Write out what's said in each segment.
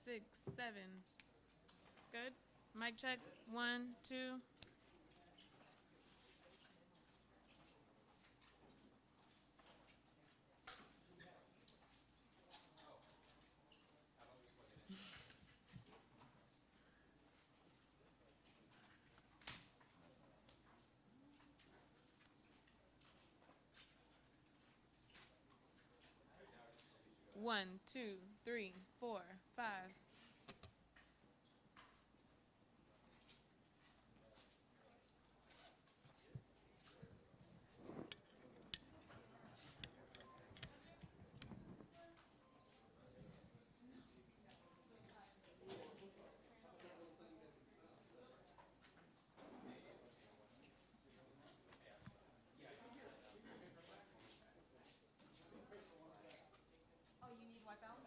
6, 7. Good. Mic check. 1, 2. One, two, three, 4, 5. Oh, you need wipeout?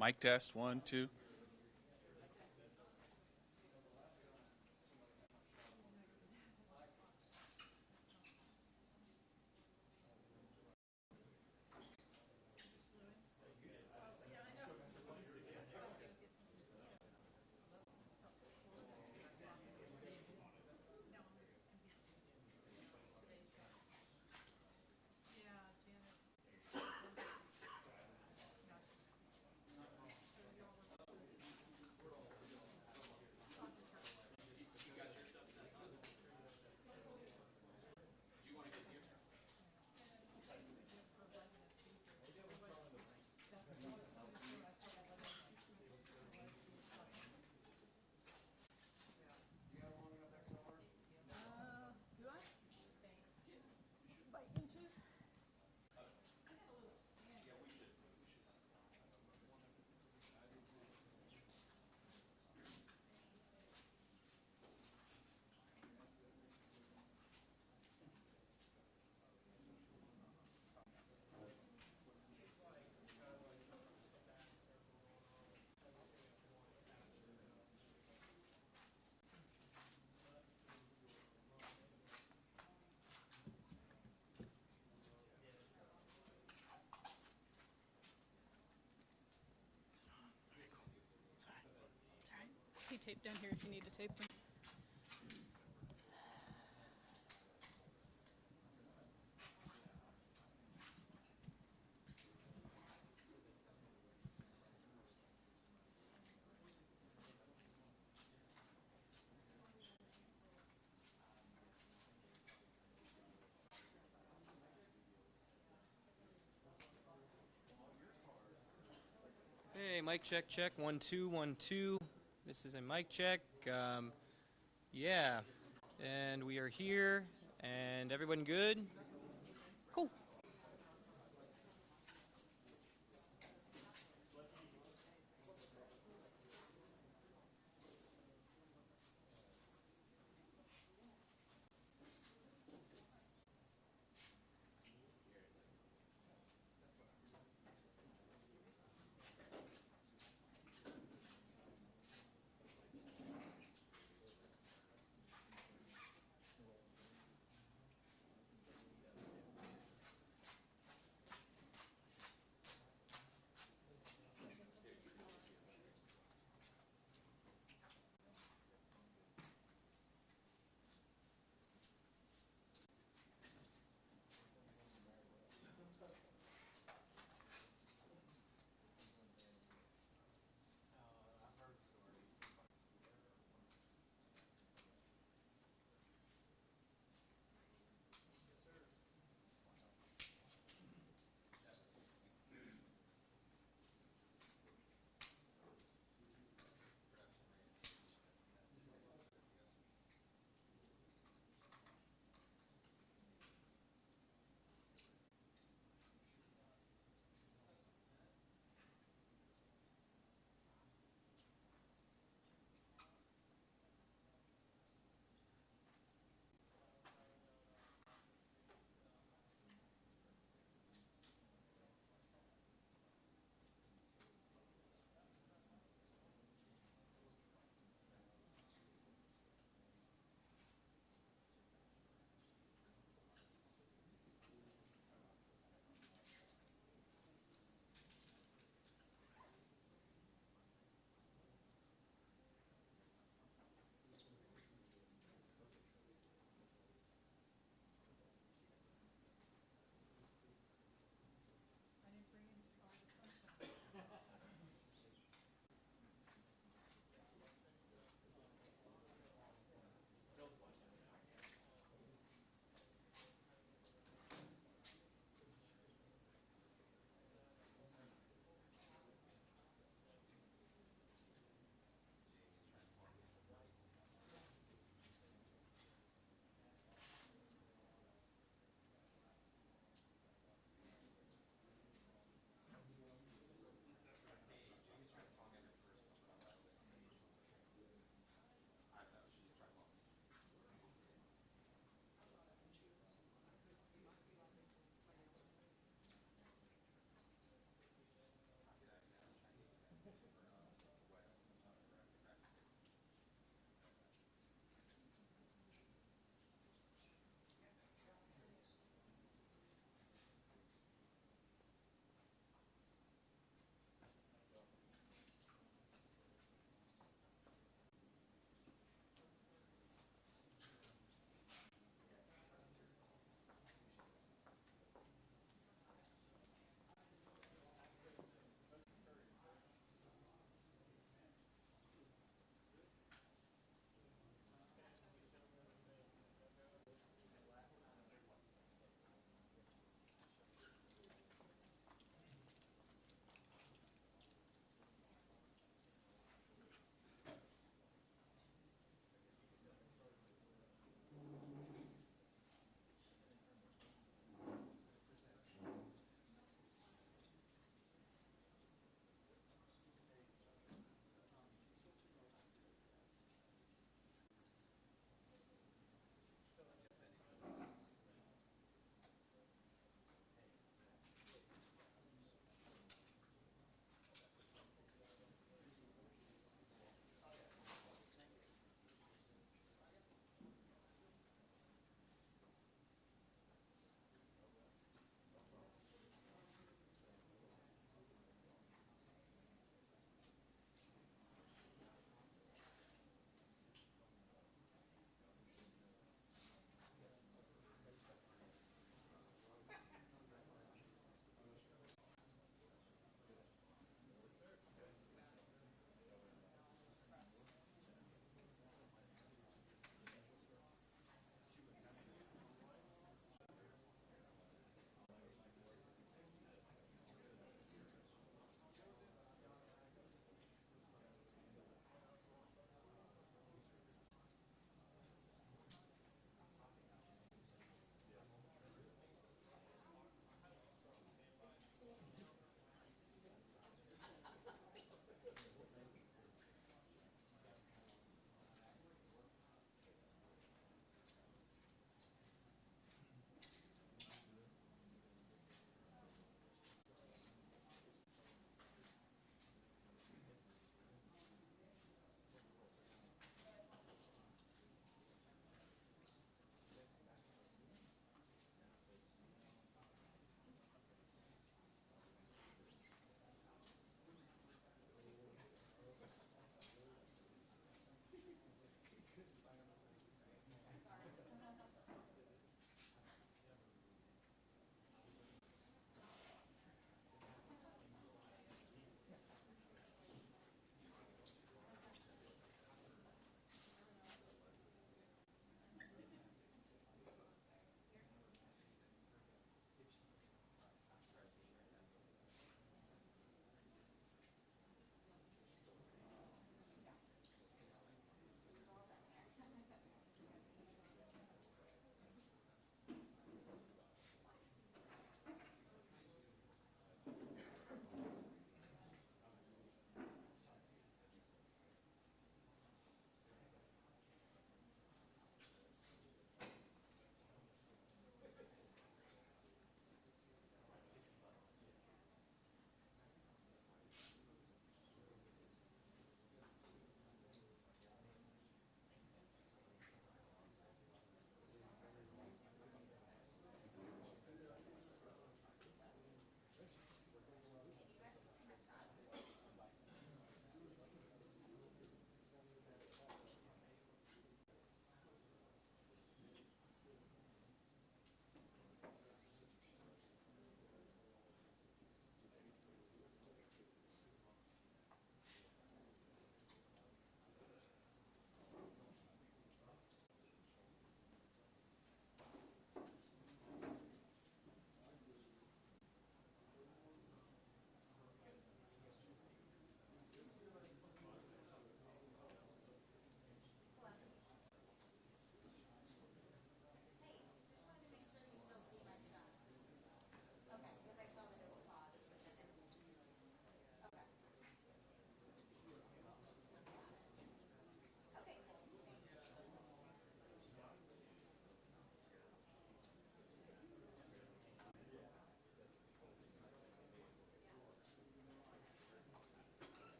Mic test, 1, 2. See tape down here if you need to tape them. Hey, mic check, check. 1, 2, 1, 2. This is a mic check. Yeah. And we are here. And everyone good? Cool.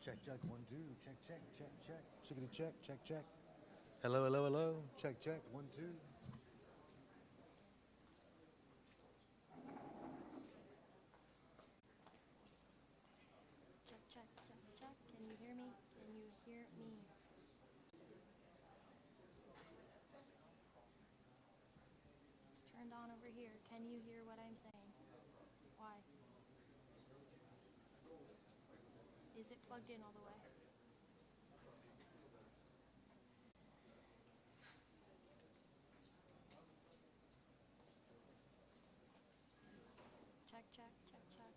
Check, check, 1, 2, check, check, check, check. Chickity check, check, check. Hello, hello, hello. Check, check, 1, 2. Check, check, check, check. Can you hear me? Can you hear me? It's turned on over here. Can you hear what I'm saying? Why? Is it plugged in all the way? Check, check, check, check.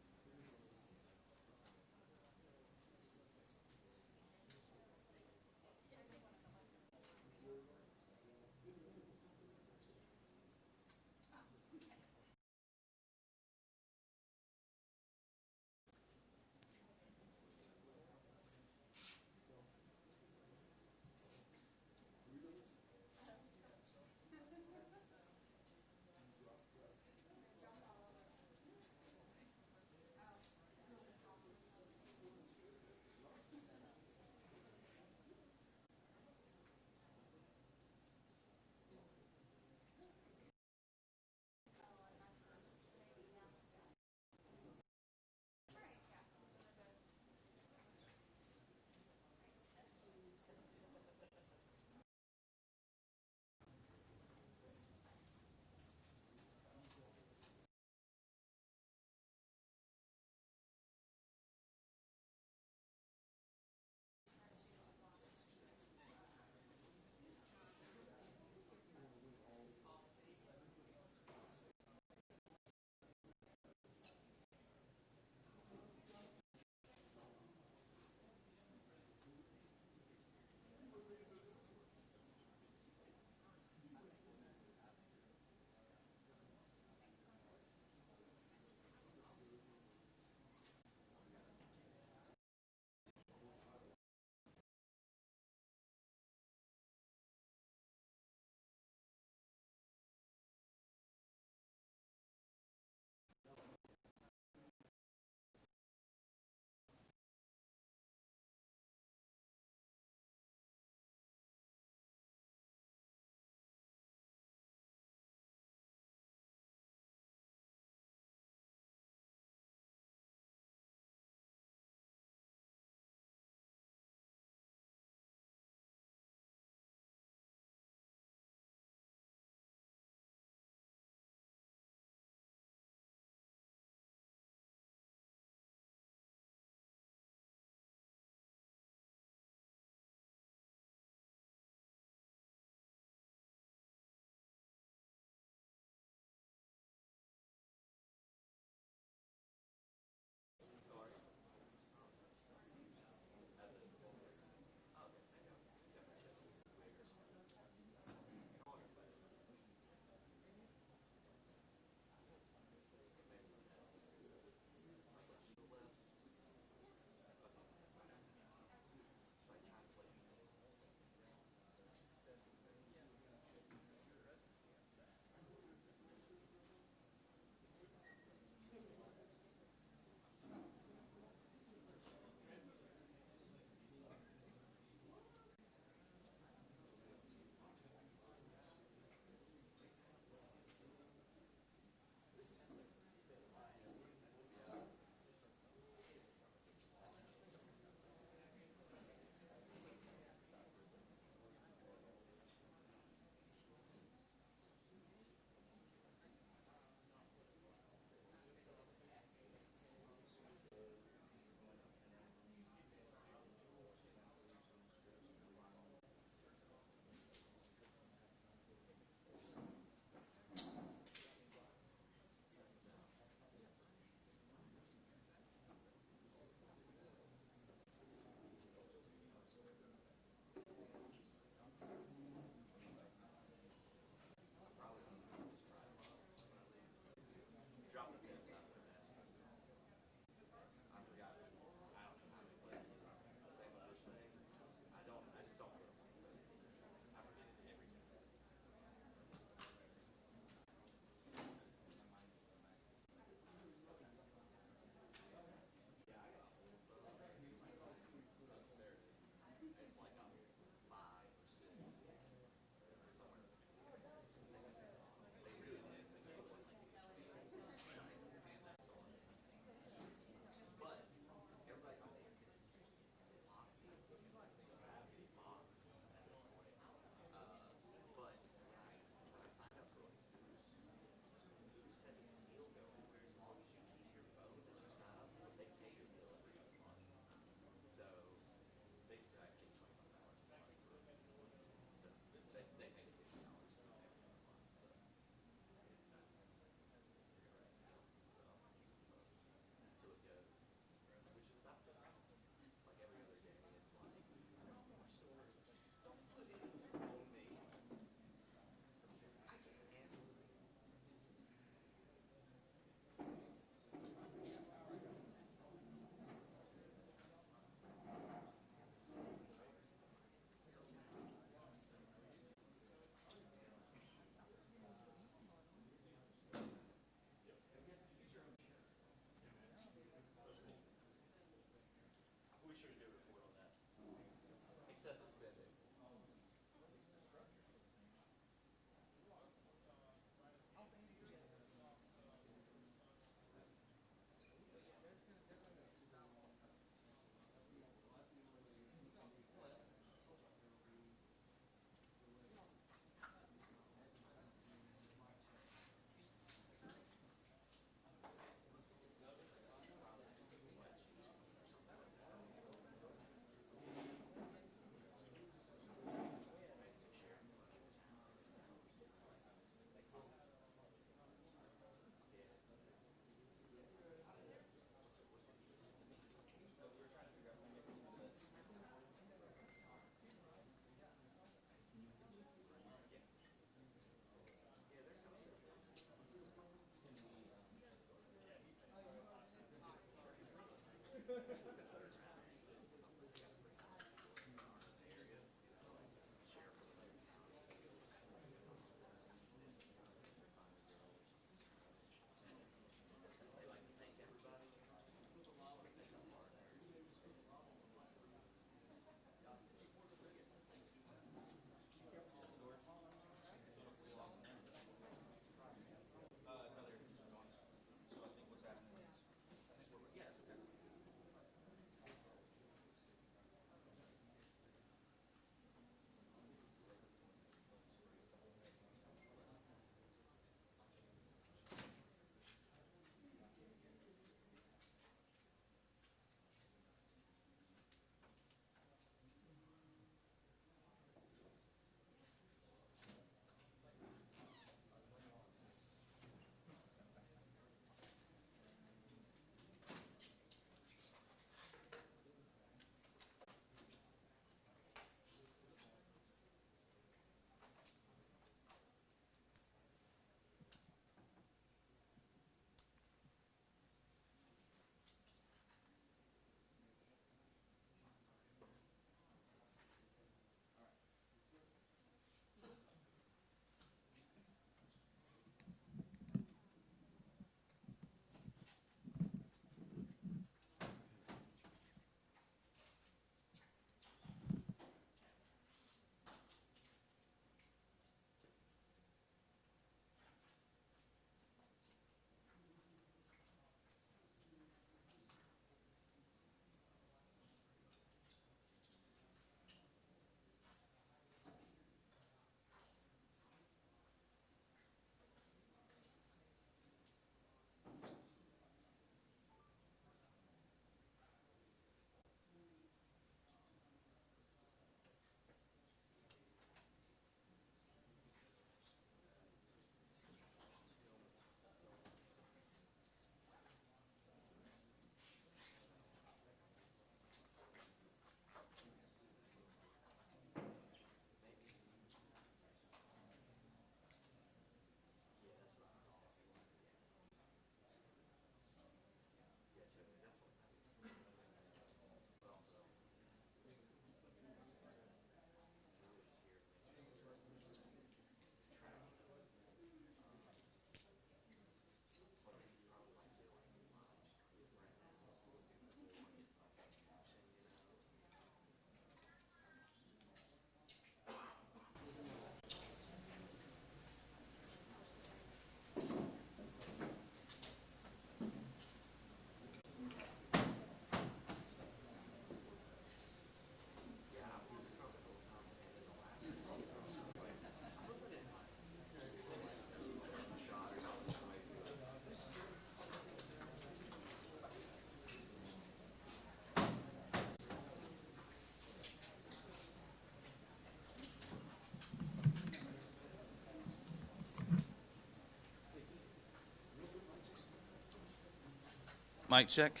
Mic check.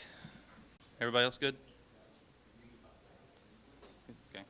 Everybody else good? Okay.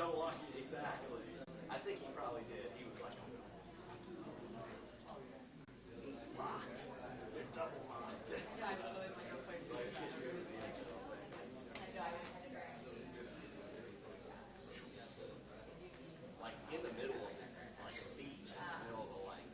double locked it, exactly. I think he probably did. He was like, locked. They're double locked. Yeah, I know. Like in the middle of like a speech, in the middle of a like.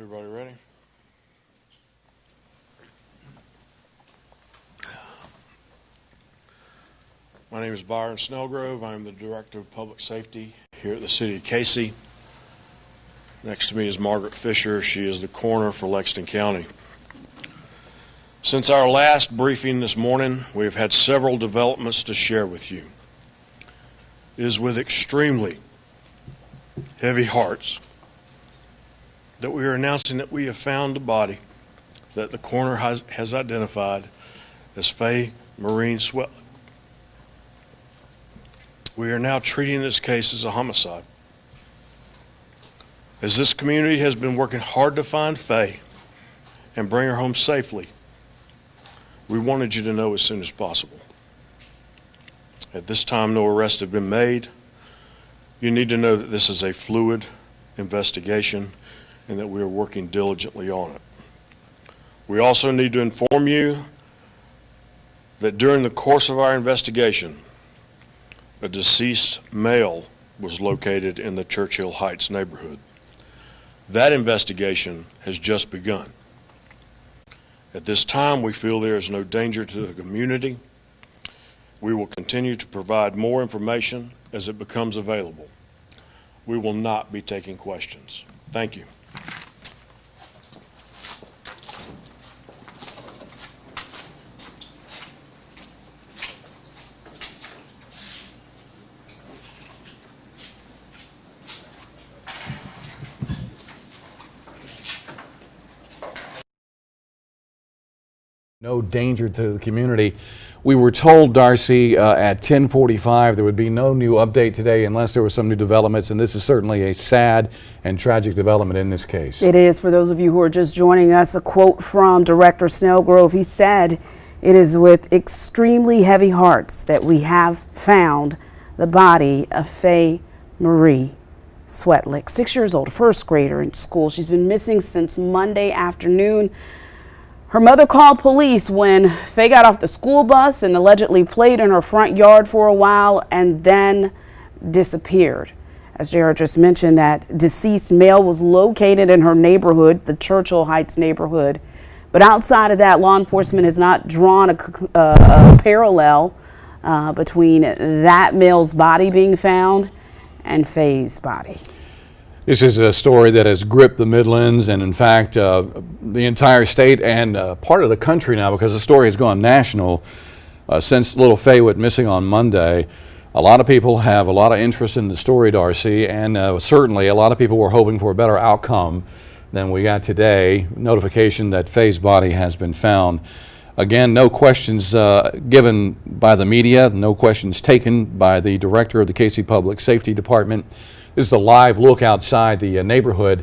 Everybody ready? My name is Byron Snellgrove. I'm the Director of Public Safety here at the City of Cayce. Next to me is Margaret Fisher. She is the coroner for Lexington County. Since our last briefing this morning, we have had several developments to share with you. It is with extremely heavy hearts that we are announcing that we have found a body that the coroner has identified as Faye Swetlik. We are now treating this case as a homicide. As this community has been working hard to find Faye and bring her home safely, we wanted you to know as soon as possible. At this time, no arrests have been made. You need to know that this is a fluid investigation and that we are working diligently on it. We also need to inform you that during the course of our investigation, a deceased male was located in the Churchill Heights neighborhood. That investigation has just begun. At this time, we feel there is no danger to the community. We will continue to provide more information as it becomes available. We will not be taking questions. Thank you. No danger to the community. We were told, Darcy, at 10:45 there would be no new update today unless there were some new developments, and this is certainly a sad and tragic development in this case. It is. For those of you who are just joining us, a quote from Director Snellgrove. He said, "It is with extremely heavy hearts that we have found the body of Faye Swetlik, 6 years old, a first grader in school. She's been missing since Monday afternoon. Her mother called police when Faye got off the school bus and allegedly played in her front yard for a while and then disappeared. As JR just mentioned, that deceased male was located in her neighborhood, the Churchill Heights neighborhood. But outside of that, law enforcement has not drawn a parallel between that male's body being found and Faye's body. This is a story that has gripped the Midlands and, in fact, the entire state and part of the country now, because the story has gone national since little Faye went missing on Monday. A lot of people have a lot of interest in the story, Darcy, and certainly a lot of people were hoping for a better outcome than we got today. Notification that Faye's body has been found. Again, no questions given by the media, no questions taken by the director of the Cayce Public Safety Department. This is a live look outside the neighborhood,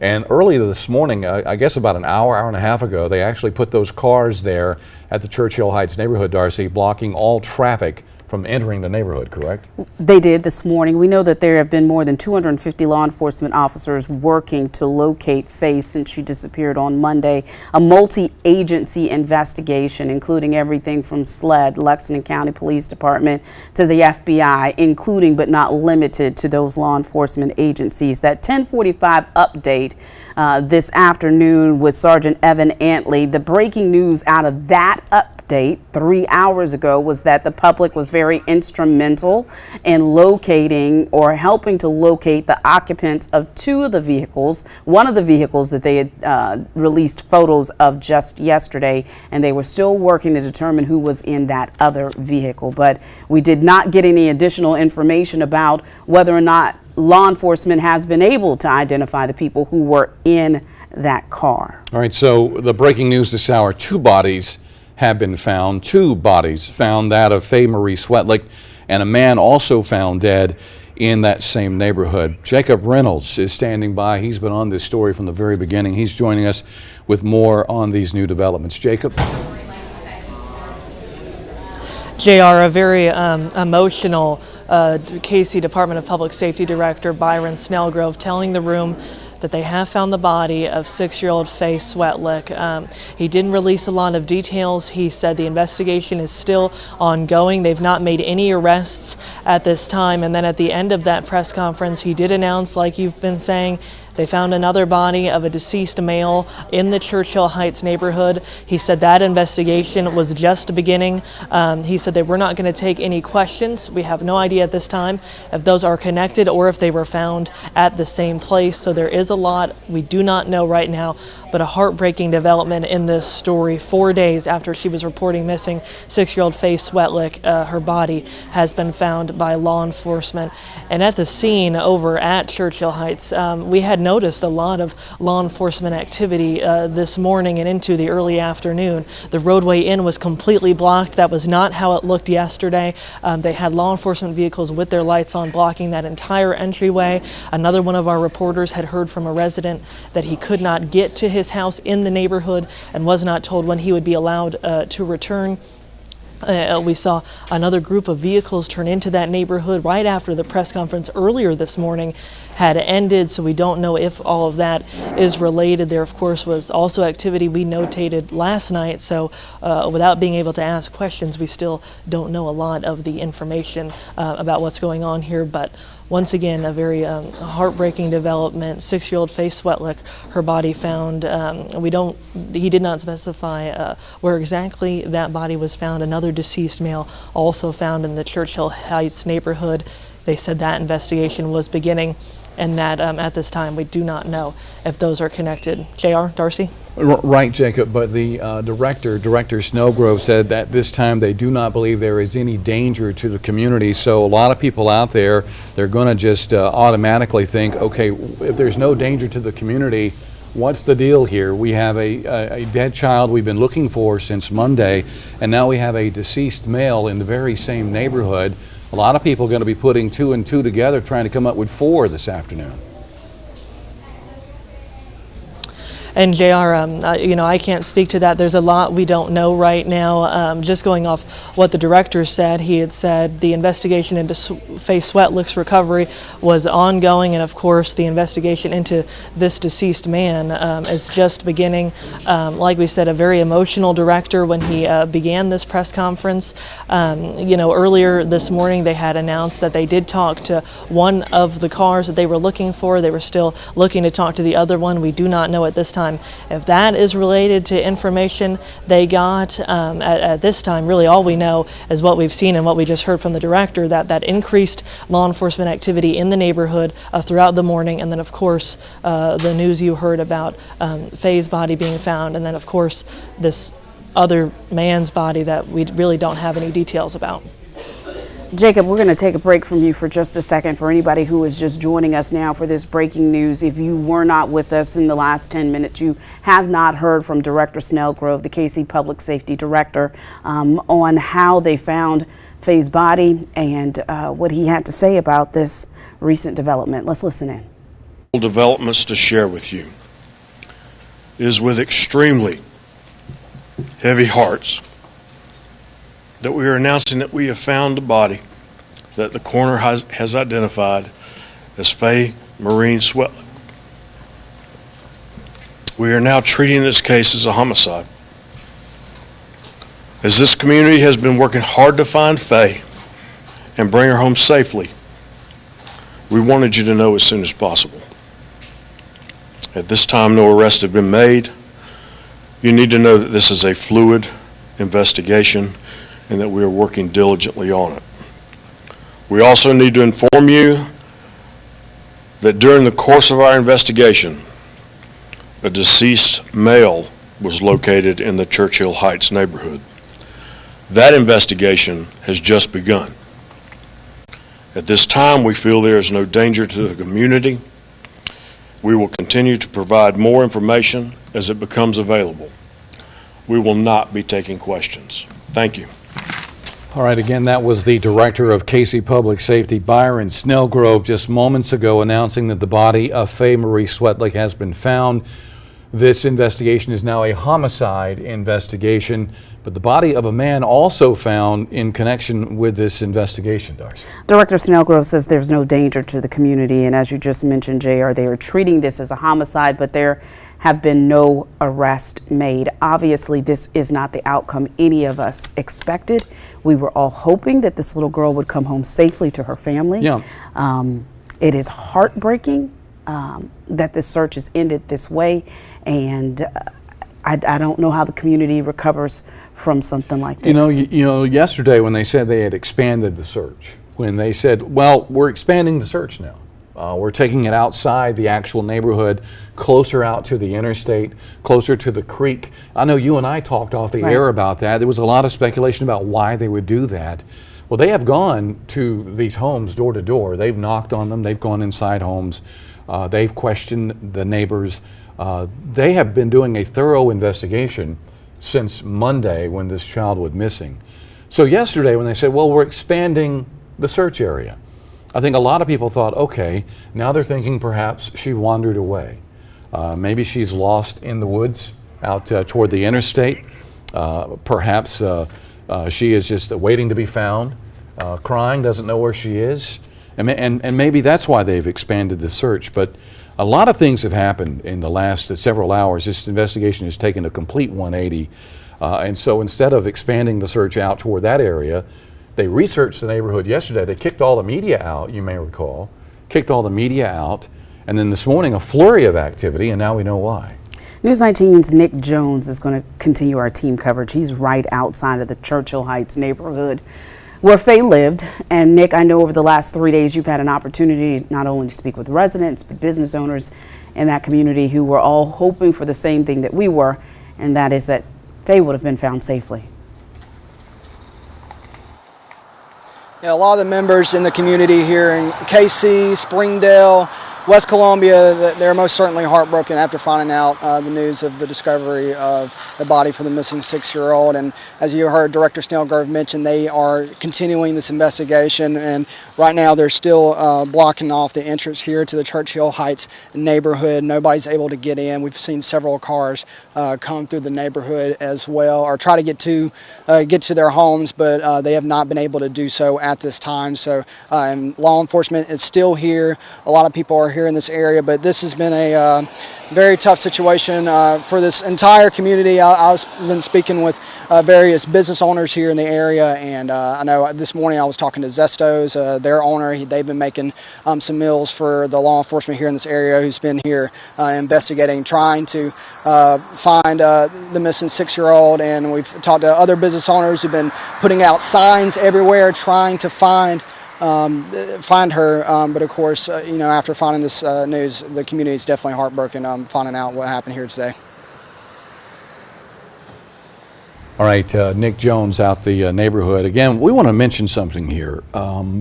and earlier this morning, I guess about an hour and a half ago, they actually put those cars there at the Churchill Heights neighborhood, Darcy, blocking all traffic from entering the neighborhood, correct? They did this morning. We know that there have been more than 250 law enforcement officers working to locate Faye since she disappeared on Monday. A multi-agency investigation, including everything from SLED, Lexington County Police Department, to the FBI, including but not limited to those law enforcement agencies. That 10:45 update this afternoon with Sergeant Evan Antley. The breaking news out of that update 3 hours ago was that the public was very instrumental in locating or helping to locate the occupants of two of the vehicles, one of the vehicles that they had released photos of just yesterday, and they were still working to determine who was in that other vehicle. But we did not get any additional information about whether or not law enforcement has been able to identify the people who were in that car. All right, so the breaking news this hour, two bodies have been found. Two bodies found, that of Faye Swetlik and a man also found dead in that same neighborhood. Jacob Reynolds is standing by. He's been on this story from the very beginning. He's joining us with more on these new developments. Jacob? JR, a very emotional Cayce Department of Public Safety Director Byron Snellgrove telling the room that they have found the body of 6-year-old Faye Swetlik. He didn't release a lot of details. He said the investigation is still ongoing. They've not made any arrests at this time. And then at the end of that press conference, he did announce, like you've been saying, They found another body of a deceased male in the Churchill Heights neighborhood. He said that investigation was just beginning. He said they were not going to take any questions. We have no idea at this time if those are connected or if they were found at the same place. So there is a lot we do not know right now, but a heartbreaking development in this story. 4 days after she was reporting missing, 6-year-old Faye Swetlik, her body has been found by law enforcement. And at the scene over at Churchill Heights, we had noticed a lot of law enforcement activity this morning and into the early afternoon. The roadway in was completely blocked. That was not how it looked yesterday. They had law enforcement vehicles with their lights on blocking that entire entryway. Another one of our reporters had heard from a resident that he could not get to his house in the neighborhood and was not told when he would be allowed to return. We saw another group of vehicles turn into that neighborhood right after the press conference earlier this morning had ended, so we don't know if all of that is related. There, of course, was also activity we notated last night, so without being able to ask questions, we still don't know a lot of the information about what's going on here. But once again, a very heartbreaking development. 6-year-old Faye Swetlik, her body found. He did not specify where exactly that body was found. Another deceased male also found in the Churchill Heights neighborhood. They said that investigation was beginning, and that at this time we do not know if those are connected. JR, Darcy? Right, Jacob, but the Director Snellgrove, said that this time they do not believe there is any danger to the community. So a lot of people out there, they're going to just automatically think, okay, if there's no danger to the community, what's the deal here? We have a dead child we've been looking for since Monday, and now we have a deceased male in the very same neighborhood. A lot of people are going to be putting 2 and 2 together, trying to come up with 4 this afternoon. And JR, I can't speak to that. There's a lot we don't know right now. Just going off what the director said, he had said the investigation into Faye Swetlik's recovery was ongoing, and of course the investigation into this deceased man is just beginning. Like we said, a very emotional director when he began this press conference. Earlier this morning they had announced that they did talk to one of the cars that they were looking for. They were still looking to talk to the other one. We do not know at this time if that is related to information they got. At this time, really all we know is what we've seen and what we just heard from the director, that increased law enforcement activity in the neighborhood throughout the morning, and then of course the news you heard about Faye's body being found, and then of course this other man's body that we really don't have any details about. Jacob, we're going to take a break from you for just a second. For anybody who is just joining us now for this breaking news, if you were not with us in the last 10 minutes, you have not heard from Director Snellgrove, the Cayce Public Safety Director, on how they found Faye's body and what he had to say about this recent development. Let's listen in. Developments to share with you. It is with extremely heavy hearts that we are announcing that we have found the body that the coroner has identified as Faye Maureen Swetlik. We are now treating this case as a homicide. As this community has been working hard to find Faye and bring her home safely, we wanted you to know as soon as possible. At this time, no arrests have been made. You need to know that this is a fluid investigation and that we are working diligently on it. We also need to inform you that during the course of our investigation, a deceased male was located in the Churchill Heights neighborhood. That investigation has just begun. At this time, we feel there is no danger to the community. We will continue to provide more information as it becomes available. We will not be taking questions. Thank you. All right, again, that was the Director of Cayce Public Safety, Byron Snellgrove, just moments ago announcing that the body of Faye Marie Swetlik has been found. This investigation is now a homicide investigation, but the body of a man also found in connection with this investigation, Darcy. Director Snellgrove says there's no danger to the community, and as you just mentioned, JR, they are treating this as a homicide, but there have been no arrests made. Obviously, this is not the outcome any of us expected. We were all hoping that this little girl would come home safely to her family. Yeah. It is heartbreaking that this search has ended this way, and I don't know how the community recovers from something like this. You know, yesterday when they said they had expanded the search, when they said, well, we're expanding the search now. We're taking it outside the actual neighborhood, closer out to the interstate, closer to the creek. I know you and I talked off the air about that. There was a lot of speculation about why they would do that. Well, they have gone to these homes door to door. They've knocked on them. They've gone inside homes. They've questioned the neighbors. They have been doing a thorough investigation since Monday when this child was missing. So yesterday when they said, well, we're expanding the search area, I think a lot of people thought, okay, now they're thinking perhaps she wandered away. Maybe she's lost in the woods out toward the interstate. Perhaps she is just waiting to be found, crying, doesn't know where she is. And maybe that's why they've expanded the search. But a lot of things have happened in the last several hours. This investigation has taken a complete 180. And so instead of expanding the search out toward that area, they researched the neighborhood yesterday. They kicked all the media out, you may recall, kicked all the media out. And then this morning, a flurry of activity, and now we know why. News 19's Nick Jones is going to continue our team coverage. He's right outside of the Churchill Heights neighborhood where Faye lived. And Nick, I know over the last 3 days you've had an opportunity not only to speak with residents, but business owners in that community who were all hoping for the same thing that we were, and that is that Faye would have been found safely. Yeah, a lot of the members in the community here in Cayce, Springdale, West Columbia, they're most certainly heartbroken after finding out the news of the discovery of the body for the missing 6-year-old. And as you heard Director Snellgrove mention, they are continuing this investigation, and right now they're still blocking off the entrance here to the Churchill Heights neighborhood. Nobody's able to get in. We've seen several cars come through the neighborhood as well, or try to get to their homes, but they have not been able to do so at this time. So law enforcement is still here. A lot of people are here in this area, but this has been a very tough situation for this entire community. I've been speaking with various business owners here in the area, and I know this morning I was talking to Zesto's, their owner. They've been making some meals for the law enforcement here in this area who's been here investigating, trying to find the missing 6-year-old, and we've talked to other business owners who've been putting out signs everywhere trying to find her, but of course, you know, after finding this news, the community is definitely heartbroken finding out what happened here today. All right, Nick Jones out the neighborhood. Again, we want to mention something here.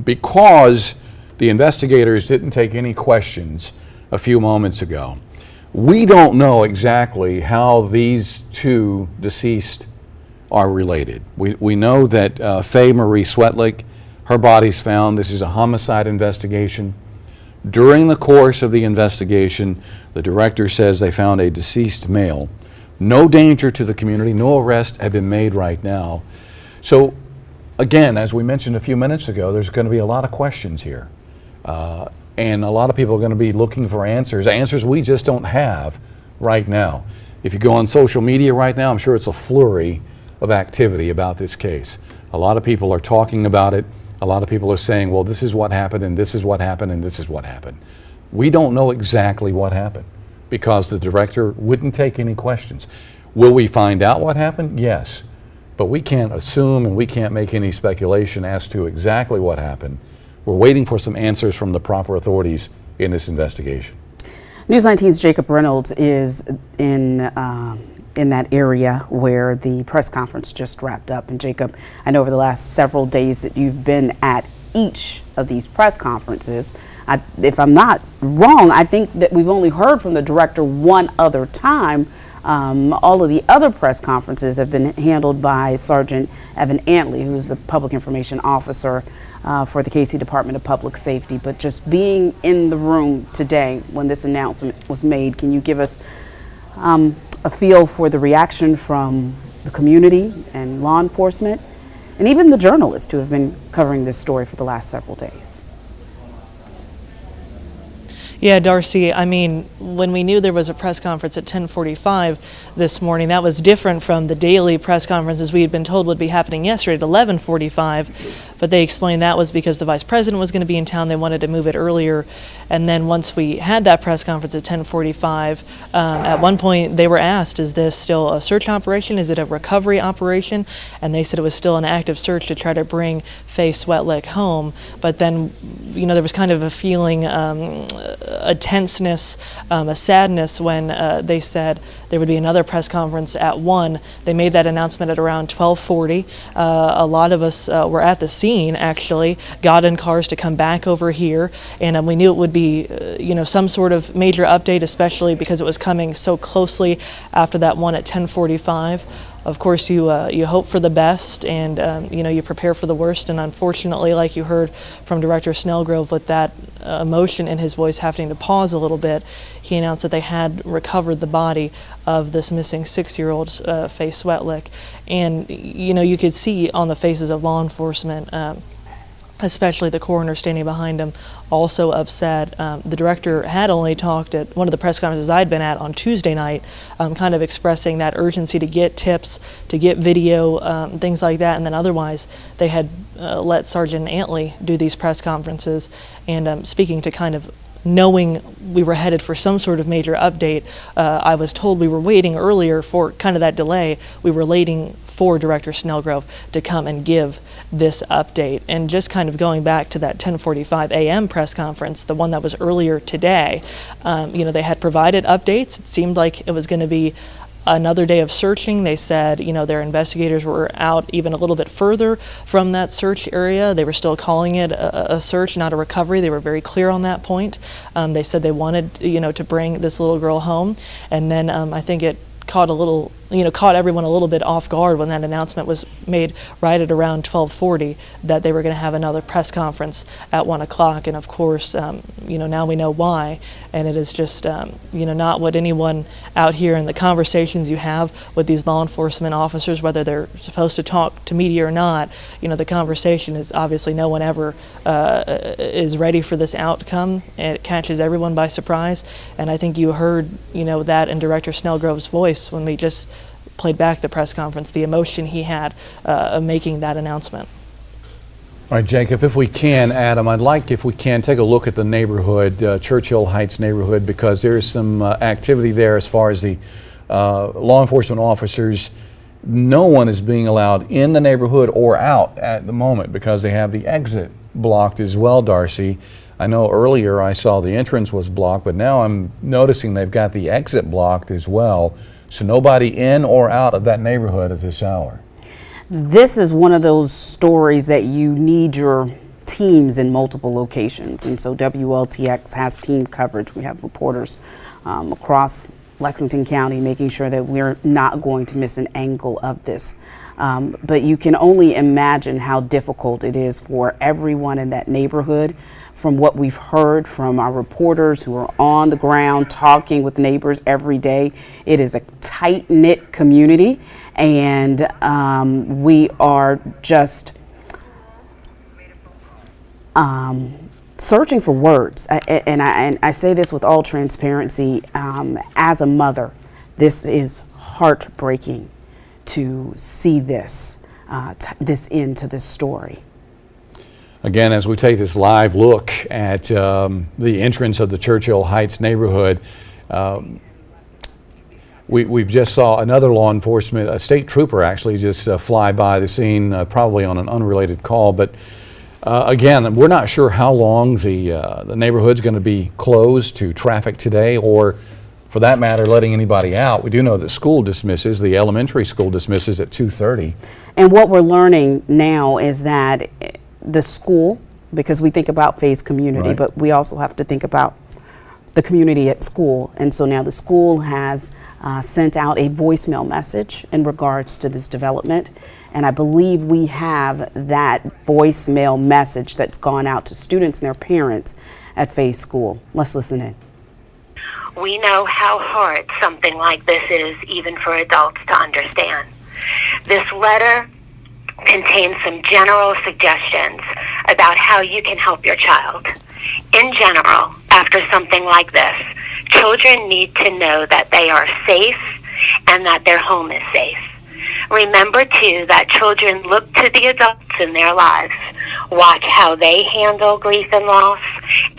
Because the investigators didn't take any questions a few moments ago, we don't know exactly how these two deceased are related. We know that Faye Marie Swetlik, her body's found. This is a homicide investigation. During the course of the investigation, the director says they found a deceased male. No danger to the community, no arrests have been made right now. So again, as we mentioned a few minutes ago, there's going to be a lot of questions here. And a lot of people are going to be looking for answers we just don't have right now. If you go on social media right now, I'm sure it's a flurry of activity about this case. A lot of people are talking about it. A lot of people are saying, well, this is what happened, and this is what happened, and this is what happened. We don't know exactly what happened because the director wouldn't take any questions. Will we find out what happened? Yes. But we can't assume and we can't make any speculation as to exactly what happened. We're waiting for some answers from the proper authorities in this investigation. News 19's Jacob Reynolds is in that area where the press conference just wrapped up. And Jacob, I know over the last several days that you've been at each of these press conferences. If I'm not wrong, I think that we've only heard from the director one other time. All of the other press conferences have been handled by Sergeant Evan Antley, who's the public information officer for the Cayce Department of Public Safety. But just being in the room today when this announcement was made, can you give us a feel for the reaction from the community and law enforcement and even the journalists who have been covering this story for the last several days? Yeah, Darcy, I mean, when we knew there was a press conference at 10:45 this morning, that was different from the daily press conferences we had been told would be happening yesterday at 11:45. but they explained that was because the vice president was going to be in town. They wanted to move it earlier. And then once we had that press conference at 10:45, at one point they were asked, is this still a search operation? Is it a recovery operation? And they said it was still an active search to try to bring Faye Swetlik home. But then, there was kind of a feeling, a tenseness, a sadness when they said there would be another press conference at 1. They made that announcement at around 12:40. A lot of us were at the scene, actually, got in cars to come back over here, and we knew it would be, some sort of major update, especially because it was coming so closely after that one at 10:45. Of course, you hope for the best, and you prepare for the worst. And unfortunately, like you heard from Director Snellgrove, with that emotion in his voice having to pause a little bit, he announced that they had recovered the body of this missing 6-year-old Faye Swetlik. And you could see on the faces of law enforcement, especially the coroner standing behind him, also upset. The director had only talked at one of the press conferences I'd been at on Tuesday night, kind of expressing that urgency to get tips, to get video, things like that, and then otherwise they had let Sergeant Antley do these press conferences, and speaking to kind of knowing we were headed for some sort of major update. I was told we were waiting earlier for kind of that delay. We were waiting for Director Snellgrove to come and give this update. And just kind of going back to that 10:45 a.m. press conference, the one that was earlier today, they had provided updates. It seemed like it was going to be another day of searching. They said, their investigators were out even a little bit further from that search area. They were still calling it a search, not a recovery. They were very clear on that point. They said they wanted, to bring this little girl home. And then I think it caught everyone a little bit off guard when that announcement was made right at around 12:40 that they were going to have another press conference at 1 o'clock. And of course, now we know why. And it is just, not what anyone out here in the conversations you have with these law enforcement officers, whether they're supposed to talk to media or not, the conversation is obviously no one ever is ready for this outcome. It catches everyone by surprise. And I think you heard, that in Director Snellgrove's voice when we just played back the press conference, the emotion he had of making that announcement. All right, Jacob, if we can, Adam, I'd like, if we can, take a look at the neighborhood, Churchill Heights neighborhood, because there's some activity there as far as the law enforcement officers. No one is being allowed in the neighborhood or out at the moment because they have the exit blocked as well, Darcy. I know earlier I saw the entrance was blocked, but now I'm noticing they've got the exit blocked as well. So nobody in or out of that neighborhood at this hour. This is one of those stories that you need your teams in multiple locations. And so WLTX has team coverage. We have reporters across Lexington County making sure that we're not going to miss an angle of this. But you can only imagine how difficult it is for everyone in that neighborhood. From what we've heard from our reporters who are on the ground talking with neighbors every day, it is a tight-knit community, and we are just searching for words. And I say this with all transparency. As a mother, this is heartbreaking to see this end to this story. Again, as we take this live look at the entrance of the Churchill Heights neighborhood, we've just saw another law enforcement, a state trooper actually just fly by the scene, probably on an unrelated call. But again, we're not sure how long the neighborhood's going to be closed to traffic today, or for that matter, letting anybody out. We do know that school dismisses, the elementary school dismisses at 2:30. And what we're learning now is that the school, because we think about Faye's community, right, but we also have to think about the community at school. And so now the school has sent out a voicemail message in regards to this development. And I believe we have that voicemail message that's gone out to students and their parents at Faye's school. Let's listen in. We know how hard something like this is, even for adults, to understand. This letter contains some general suggestions about how you can help your child. In general, after something like this, children need to know that they are safe and that their home is safe. Remember, too, that children look to the adults in their lives, Watch how they handle grief and loss,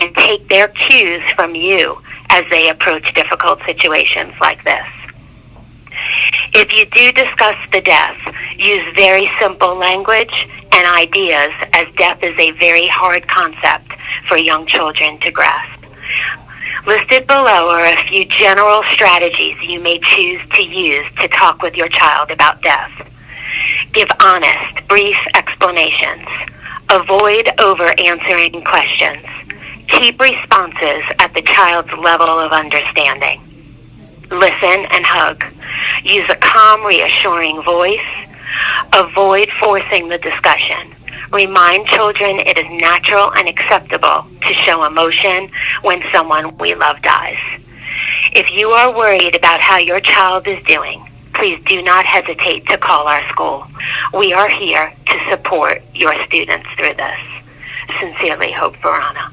and take their cues from you as they approach difficult situations like this. If you do discuss the death, use very simple language and ideas, as death is a very hard concept for young children to grasp. Listed below are a few general strategies you may choose to use to talk with your child about death. Give honest, brief explanations. Avoid over-answering questions. Keep responses at the child's level of understanding. Listen and hug. Use a calm, reassuring voice. Avoid forcing the discussion. Remind children it is natural and acceptable to show emotion when someone we love dies. If you are worried about how your child is doing, please do not hesitate to call our school. We are here to support your students through this. Sincerely, Hope Verana.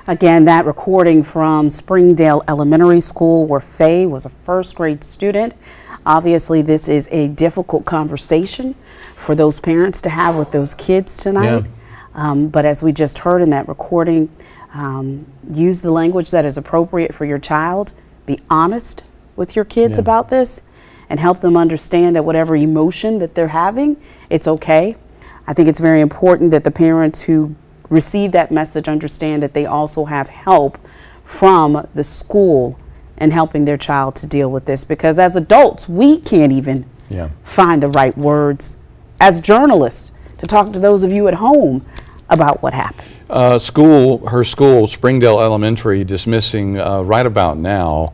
Again, that recording from Springdale Elementary School, where Faye was a first grade student. Obviously, this is a difficult conversation for those parents to have with those kids tonight. Yeah. But as we just heard in that recording, use the language that is appropriate for your child. Be honest with your kids about this, and help them understand that whatever emotion that they're having, it's okay. I think it's very important that the parents who receive that message understand that they also have help from the school in helping their child to deal with this, because as adults we can't even find the right words as journalists to talk to those of you at home about what happened. Her school, Springdale Elementary, dismissing right about now.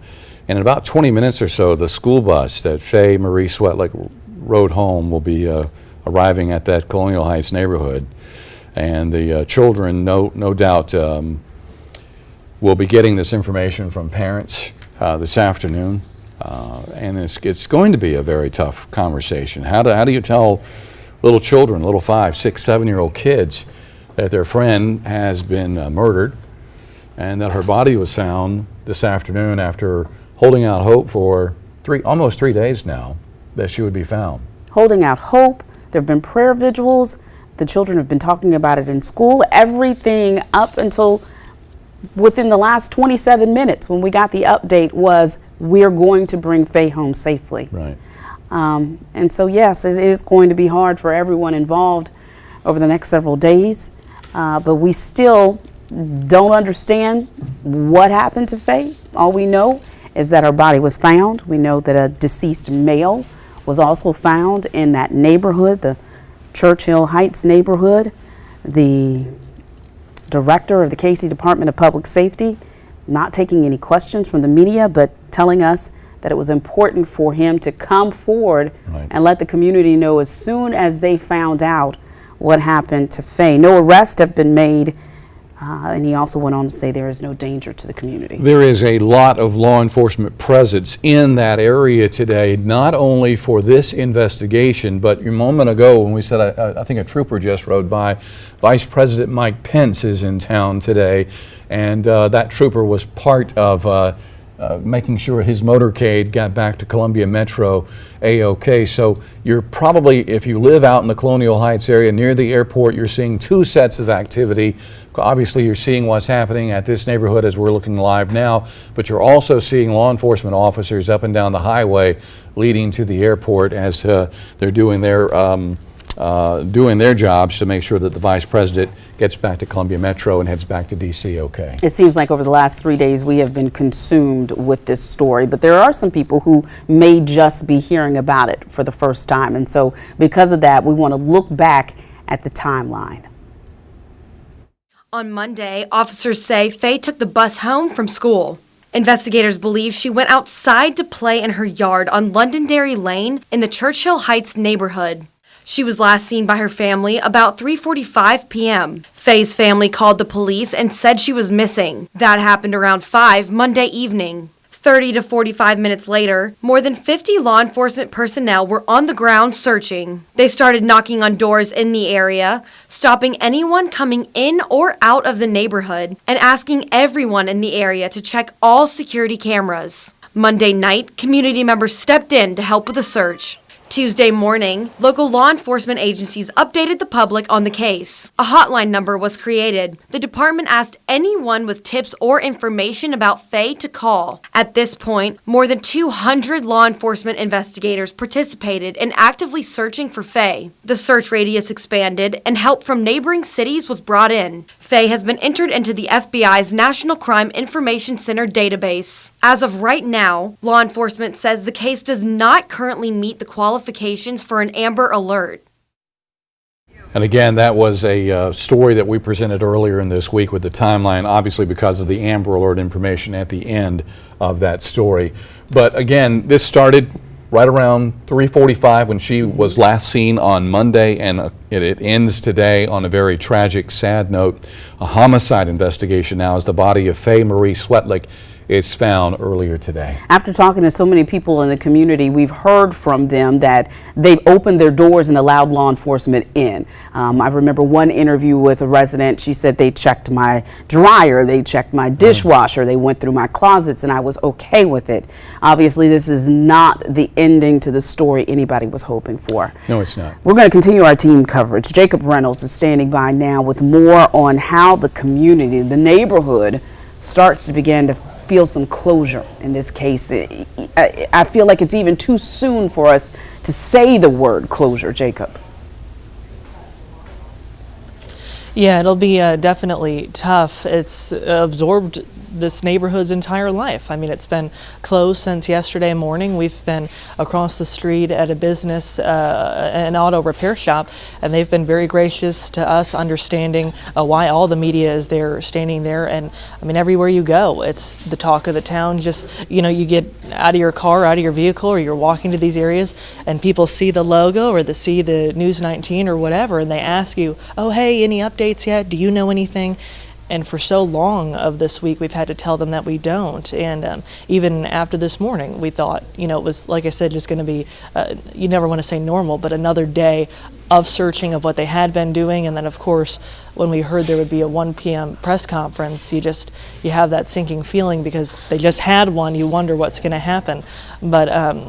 In about 20 minutes or so, the school bus that Faye Marie Swetlik rode home will be arriving at that Colonial Heights neighborhood. And the children, no doubt, will be getting this information from parents this afternoon. And it's going to be a very tough conversation. How do you tell little children, little 5-, 6-, 7-year-old kids, that their friend has been murdered and that her body was found this afternoon after holding out hope for almost 3 days now that she would be found? Holding out hope. There have been prayer vigils. The children have been talking about it in school. Everything up until within the last 27 minutes when we got the update was, we're going to bring Faye home safely. Right. And so, yes, it is going to be hard for everyone involved over the next several days. But we still don't understand what happened to Faye. All we know is that her body was found. We know that a deceased male was also found in that neighborhood, the Churchill Heights neighborhood. The director of the Cayce Department of Public Safety not taking any questions from the media, but telling us that it was important for him to come forward and let the community know as soon as they found out what happened to Faye. No arrests have been made, and he also went on to say there is no danger to the community. There is a lot of law enforcement presence in that area today, not only for this investigation, but a moment ago when we said, I think a trooper just rode by, Vice President Mike Pence is in town today, and that trooper was part of making sure his motorcade got back to Columbia Metro A-OK. So you're probably, if you live out in the Colonial Heights area near the airport, you're seeing two sets of activity. Obviously, you're seeing what's happening at this neighborhood as we're looking live now, but you're also seeing law enforcement officers up and down the highway leading to the airport as they're doing their jobs to make sure that the Vice President gets back to Columbia Metro and heads back to D.C. okay. It seems like over the last 3 days we have been consumed with this story, but there are some people who may just be hearing about it for the first time, and so because of that we want to look back at the timeline. On Monday, officers say Faye took the bus home from school. Investigators believe she went outside to play in her yard on Londonderry Lane in the Churchill Heights neighborhood. She was last seen by her family about 3:45 p.m. Faye's family called the police and said she was missing. That happened around 5 Monday evening. 30 to 45 minutes later, more than 50 law enforcement personnel were on the ground searching. They started knocking on doors in the area, stopping anyone coming in or out of the neighborhood, and asking everyone in the area to check all security cameras. Monday night, community members stepped in to help with the search. Tuesday morning, local law enforcement agencies updated the public on the case. A hotline number was created. The department asked anyone with tips or information about Faye to call. At this point, more than 200 law enforcement investigators participated in actively searching for Faye. The search radius expanded and help from neighboring cities was brought in. Faye has been entered into the FBI's National Crime Information Center database. As of right now, law enforcement says the case does not currently meet the qualifications for an Amber Alert. And again, that was a story that we presented earlier in this week with the timeline, obviously because of the Amber Alert information at the end of that story. But again, this started right around 3:45 when she was last seen on Monday, and it ends today on a very tragic, sad note. A homicide investigation now as the body of Faye Marie Swetlik is found earlier today. After talking to so many people in the community, we've heard from them that they've opened their doors and allowed law enforcement in. I remember one interview with a resident. She said they checked my dryer, they checked my dishwasher, they went through my closets, and I was okay with it. Obviously, this is not the ending to the story anybody was hoping for. No, it's not. We're going to continue our team coverage. Jacob Reynolds is standing by now with more on how the community, the neighborhood, starts to begin to feel some closure in this case. I feel like it's even too soon for us to say the word closure, Jacob. Yeah, it'll be definitely tough. It's absorbed this neighborhood's entire life. I mean, it's been closed since yesterday morning. We've been across the street at a business, an auto repair shop, and they've been very gracious to us, understanding why all the media is there, standing there. And I mean, everywhere you go, it's the talk of the town. Just, you know, you get out of your car, out of your vehicle, or you're walking to these areas, and people see the logo or they see the News 19 or whatever, and they ask you, oh, hey, any updates yet? Do you know anything? And for so long of this week, we've had to tell them that we don't. And even after this morning, we thought, you know, it was, like I said, just going to be, you never want to say normal, but another day of searching of what they had been doing. And then, of course, when we heard there would be a 1 p.m. press conference, you have that sinking feeling because they just had one. You wonder what's going to happen. But,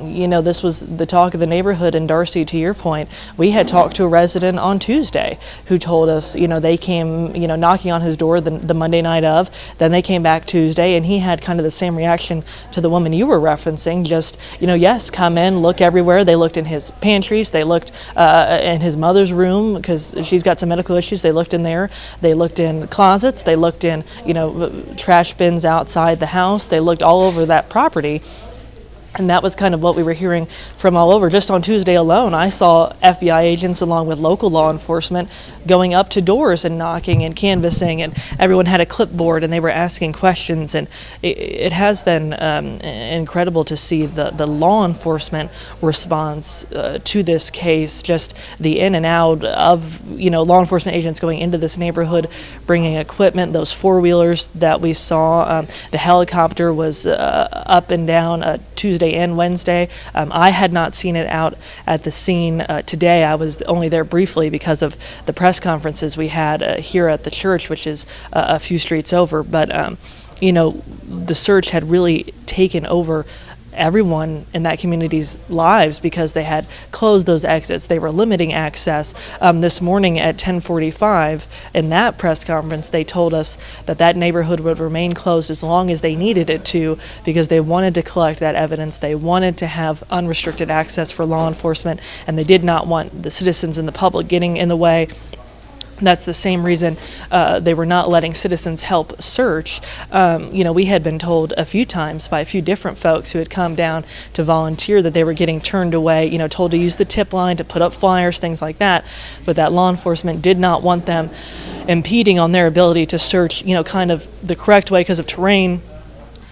you know, this was the talk of the neighborhood. And Darcy, to your point, we had talked to a resident on Tuesday who told us, you know, they came, you know, knocking on his door the Monday night of. Then they came back Tuesday, and he had kind of the same reaction to the woman you were referencing. Just, you know, yes, come in, look everywhere. They looked in his pantries. They looked in his mother's room because she's got some medical issues. They looked in there. They looked in closets. They looked in, you know, trash bins outside the house. They looked all over that property. And that was kind of what we were hearing from all over. Just on Tuesday alone, I saw FBI agents along with local law enforcement going up to doors and knocking and canvassing, and everyone had a clipboard and they were asking questions. And it has been incredible to see the law enforcement response to this case, just the in and out of, you know, law enforcement agents going into this neighborhood, bringing equipment, those four-wheelers that we saw. The helicopter was up and down Tuesday and Wednesday. I had not seen it out at the scene today. I was only there briefly because of the press conferences we had here at the church, which is a few streets over. But, you know, the search had really taken over everyone in that community's lives because they had closed those exits. They were limiting access. This morning at 10:45 in that press conference, they told us that that neighborhood would remain closed as long as they needed it to because they wanted to collect that evidence. They wanted to have unrestricted access for law enforcement, and they did not want the citizens and the public getting in the way. That's the same reason they were not letting citizens help search. You know, we had been told a few times by a few different folks who had come down to volunteer that they were getting turned away, you know, told to use the tip line, to put up flyers, things like that, but that law enforcement did not want them impeding on their ability to search, you know, kind of the correct way because of terrain,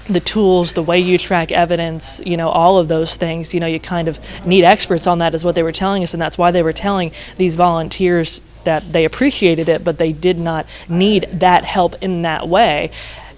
the tools, the way you track evidence, you know, all of those things. You know, you kind of need experts on that is what they were telling us, and that's why they were telling these volunteers that they appreciated it, but they did not need that help in that way.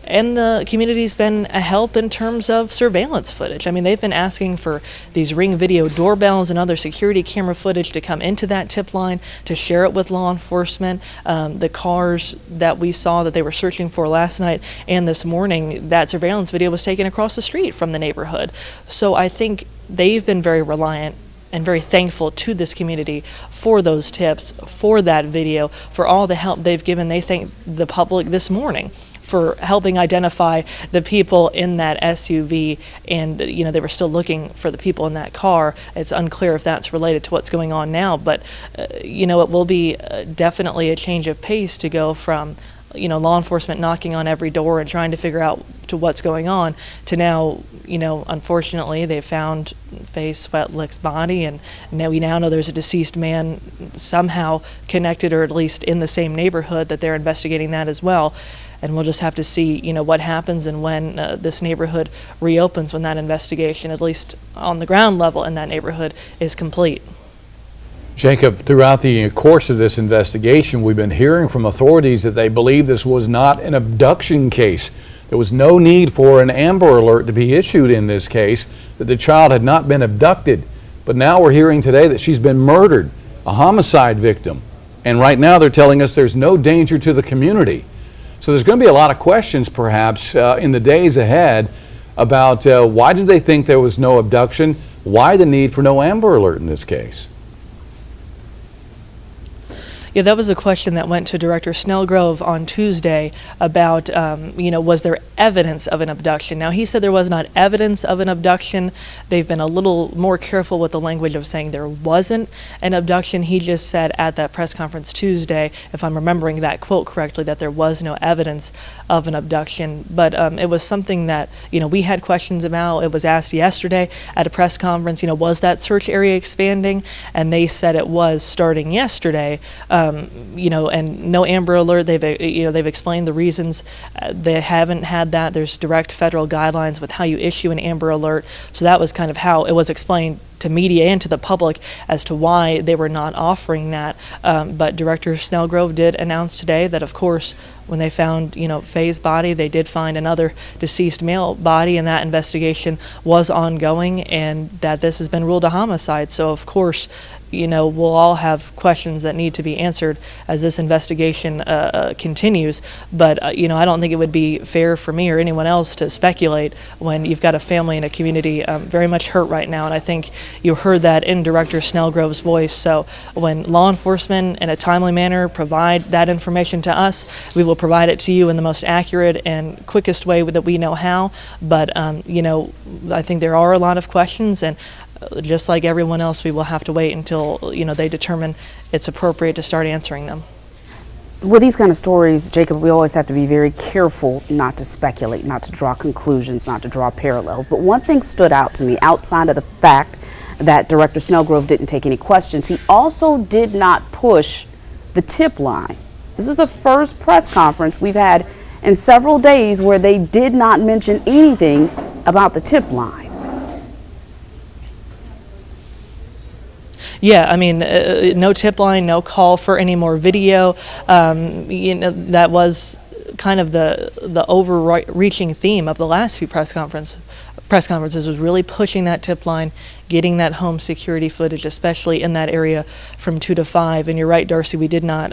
And the community's been a help in terms of surveillance footage. I mean, they've been asking for these Ring video doorbells and other security camera footage to come into that tip line, to share it with law enforcement. The cars that we saw that they were searching for last night and this morning, that surveillance video was taken across the street from the neighborhood. So I think they've been very reliant and very thankful to this community for those tips, for that video, for all the help they've given. They thank the public this morning for helping identify the people in that SUV, and they were still looking for the people in that car. It's unclear if that's related to what's going on now, but it will be definitely a change of pace to go from law enforcement knocking on every door and trying to figure out to what's going on to now, unfortunately they found Faye Swetlik's body, and now we know there's a deceased man somehow connected, or at least in the same neighborhood, that they're investigating that as well. And we'll just have to see, what happens and when this neighborhood reopens, when that investigation, at least on the ground level in that neighborhood, is complete. Jacob, throughout the course of this investigation, we've been hearing from authorities that they believe this was not an abduction case. There was no need for an Amber Alert to be issued in this case, that the child had not been abducted. But now we're hearing today that she's been murdered, a homicide victim. And right now they're telling us there's no danger to the community. So there's going to be a lot of questions, perhaps, in the days ahead about why did they think there was no abduction? Why the need for no Amber Alert in this case? Yeah, that was a question that went to Director Snellgrove on Tuesday about, was there evidence of an abduction? Now, he said there was not evidence of an abduction. They've been a little more careful with the language of saying there wasn't an abduction. He just said at that press conference Tuesday, if I'm remembering that quote correctly, that there was no evidence of an abduction. But it was something that, we had questions about. It was asked yesterday at a press conference, was that search area expanding? And they said it was starting yesterday. And no Amber Alert. They've explained the reasons they haven't had that. There's direct federal guidelines with how you issue an Amber Alert. So that was kind of how it was explained to media and to the public as to why they were not offering that. But Director Snellgrove did announce today that, of course, when they found, Faye's body, they did find another deceased male body, and that investigation was ongoing, and that this has been ruled a homicide. So, of course, we'll all have questions that need to be answered as this investigation continues. But, I don't think it would be fair for me or anyone else to speculate when you've got a family and a community very much hurt right now. And I think you heard that in Director Snellgrove's voice. So when law enforcement in a timely manner provide that information to us, we will provide it to you in the most accurate and quickest way that we know how. But, I think there are a lot of questions, and just like everyone else, we will have to wait until, they determine it's appropriate to start answering them. With these kind of stories, Jacob, we always have to be very careful not to speculate, not to draw conclusions, not to draw parallels. But one thing stood out to me outside of the fact that Director Snellgrove didn't take any questions. He also did not push the tip line. This is the first press conference we've had in several days where they did not mention anything about the tip line. Yeah, I mean, no tip line, no call for any more video. That was kind of the overreaching theme of the last few press conferences was really pushing that tip line, getting that home security footage, especially in that area from 2 to 5. And you're right, Darcy, we did not,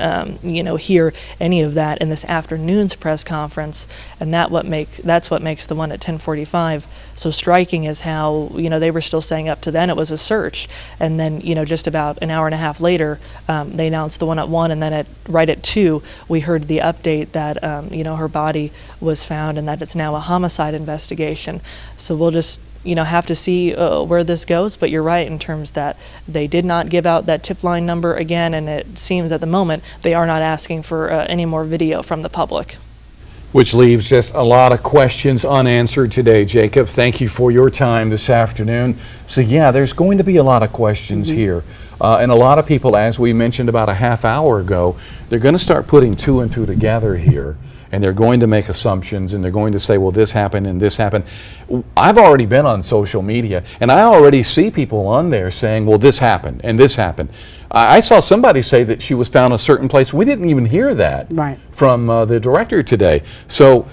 hear any of that in this afternoon's press conference. And that's what makes the one at 10:45 so striking, is how, they were still saying up to then it was a search. And then, just about an hour and a half later, they announced the one at 1, and then right at 2, we heard the update that, her body was found and that it's now a homicide investigation. So we'll just have to see where this goes, but you're right in terms that they did not give out that tip line number again, and it seems at the moment they are not asking for any more video from the public. Which leaves just a lot of questions unanswered today, Jacob. Thank you for your time this afternoon. So yeah, there's going to be a lot of questions here. And a lot of people, as we mentioned about a half hour ago, they're going to start putting 2 and 2 together here. And they're going to make assumptions, and they're going to say, well, this happened and this happened. I've already been on social media, and I already see people on there saying, well, this happened and this happened. I saw somebody say that she was found a certain place. We didn't even hear that from the director today. So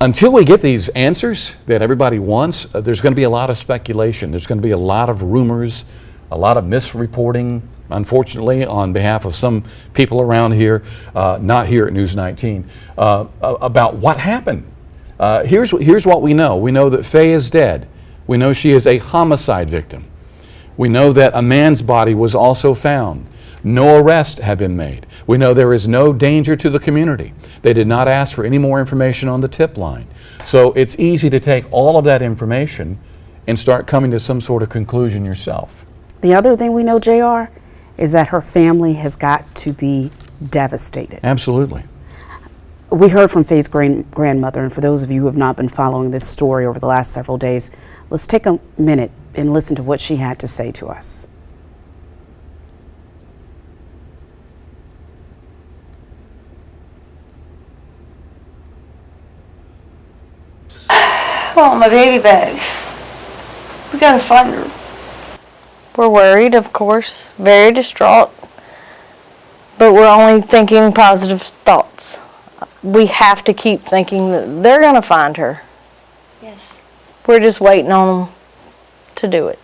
until we get these answers that everybody wants, there's going to be a lot of speculation. There's going to be a lot of rumors, a lot of misreporting, unfortunately, on behalf of some people around here, not here at News 19, about what happened. Here's what we know. We know that Faye is dead. We know she is a homicide victim. We know that a man's body was also found. No arrest had been made. We know there is no danger to the community. They did not ask for any more information on the tip line. So it's easy to take all of that information and start coming to some sort of conclusion yourself. The other thing we know, JR, is that her family has got to be devastated. Absolutely. We heard from Faye's grandmother, and for those of you who have not been following this story over the last several days, let's take a minute and listen to what she had to say to us. I want my baby back. We gotta find her. We're worried, of course, very distraught, but we're only thinking positive thoughts. We have to keep thinking that they're gonna find her. Yes. We're just waiting on them to do it.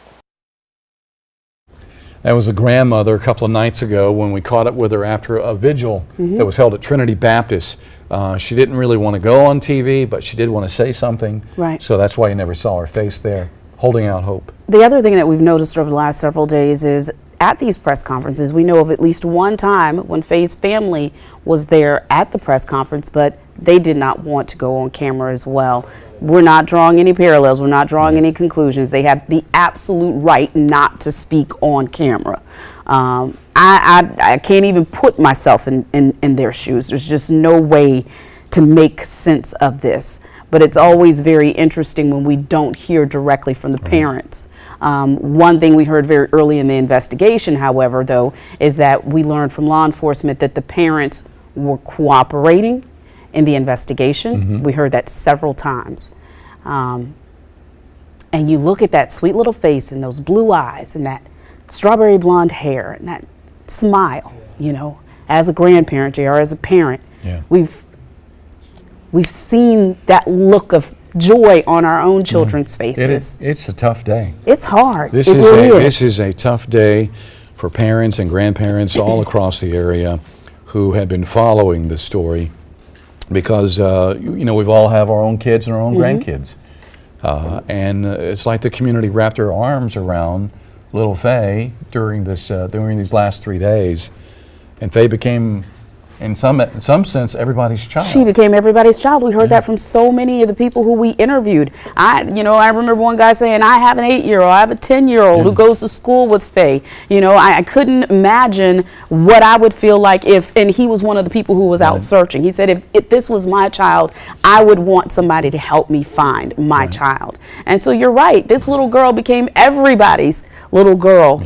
That was a grandmother a couple of nights ago when we caught up with her after a vigil that was held at Trinity Baptist. She didn't really want to go on TV, but she did want to say something. Right. So that's why you never saw her face there, holding out hope. The other thing that we've noticed over the last several days is at these press conferences, we know of at least one time when Faye's family was there at the press conference, but they did not want to go on camera as well. We're not drawing any parallels. We're not drawing any conclusions. They have the absolute right not to speak on camera. I can't even put myself in their shoes. There's just no way to make sense of this. But it's always very interesting when we don't hear directly from the parents. One thing we heard very early in the investigation, however, though, is that we learned from law enforcement that the parents were cooperating in the investigation. We heard that several times. And you look at that sweet little face and those blue eyes and that strawberry blonde hair and that smile, you know, as a grandparent, JR, as a parent, we've seen that look of joy on our own children's faces. It's a tough day. It's hard. This is a tough day for parents and grandparents all across the area who have been following this story because, you know, we've all have our own kids and our own grandkids. And it's like the community wrapped their arms around little Faye during these last 3 days. And Faye became, in some sense, everybody's child. She became everybody's child. We heard that from so many of the people who we interviewed. I remember one guy saying, I have an 8-year-old, I have a 10-year-old who goes to school with Faye. You know, I couldn't imagine what I would feel like and he was one of the people who was out searching. He said, if this was my child, I would want somebody to help me find my child. And so you're right, this little girl became everybody's little girl.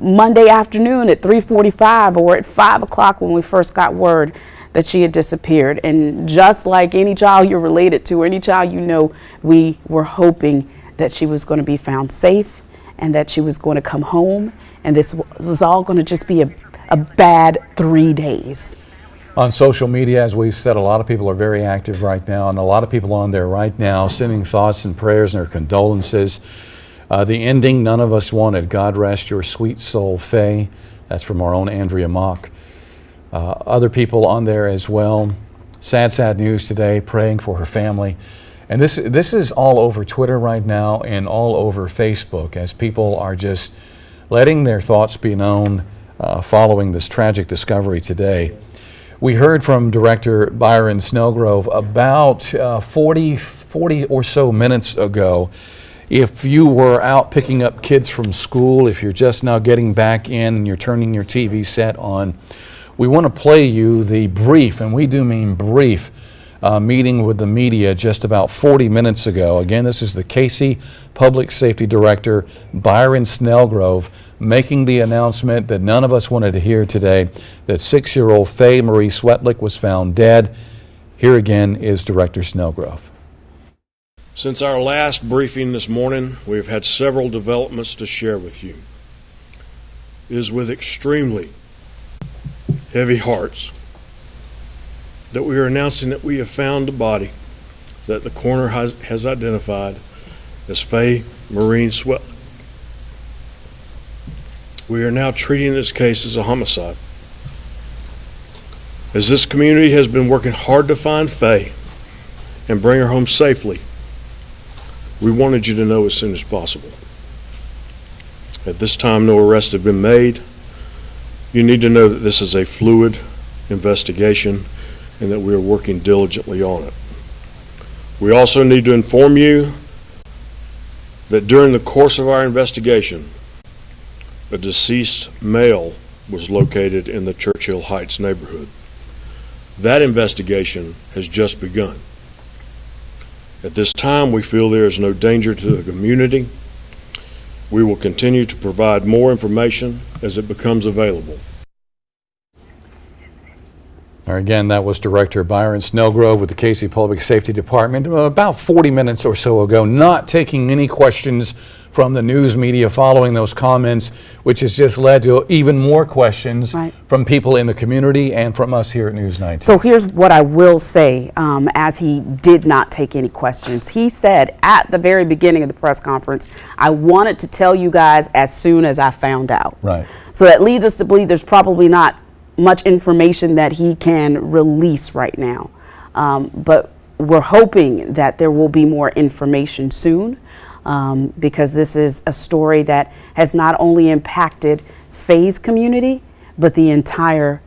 Monday afternoon at 3:45 or at 5 o'clock when we first got word that she had disappeared. And just like any child you're related to or any child you know, we were hoping that she was going to be found safe and that she was going to come home, and this was all going to just be a bad 3 days. On social media, as we've said, a lot of people are very active right now, and a lot of people on there right now sending thoughts and prayers and their condolences. The ending none of us wanted. God rest your sweet soul, Faye. That's from our own Andrea Mock. Other people on there as well. Sad news today, praying for her family. And this is all over Twitter right now and all over Facebook as people are just letting their thoughts be known following this tragic discovery today. We heard from Director Byron Snellgrove about 40 or so minutes ago. If you were out picking up kids from school, if you're just now getting back in and you're turning your TV set on, we want to play you the brief, and we do mean brief, meeting with the media just about 40 minutes ago. Again, this is the Cayce Public Safety Director, Byron Snellgrove, making the announcement that none of us wanted to hear today, that 6-year-old Faye Marie Swetlik was found dead. Here again is Director Snellgrove. Since our last briefing this morning, we have had several developments to share with you. It is with extremely heavy hearts that we are announcing that we have found a body that the coroner has identified as Faye Marie Swetlik. We are now treating this case as a homicide. As this community has been working hard to find Faye and bring her home safely, we wanted you to know as soon as possible. At this time, no arrests have been made. You need to know that this is a fluid investigation and that we are working diligently on it. We also need to inform you that during the course of our investigation, a deceased male was located in the Churchill Heights neighborhood. That investigation has just begun. At this time, we feel there is no danger to the community. We will continue to provide more information as it becomes available. Again, that was Director Byron Snellgrove with the Cayce Public Safety Department about 40 minutes or so ago, not taking any questions from the news media following those comments, which has just led to even more questions from people in the community and from us here at News 19. So here's what I will say, as he did not take any questions. He said at the very beginning of the press conference, I wanted to tell you guys as soon as I found out. Right. So that leads us to believe there's probably not much information that he can release right now. But we're hoping that there will be more information soon, because this is a story that has not only impacted Faye's community, but the entire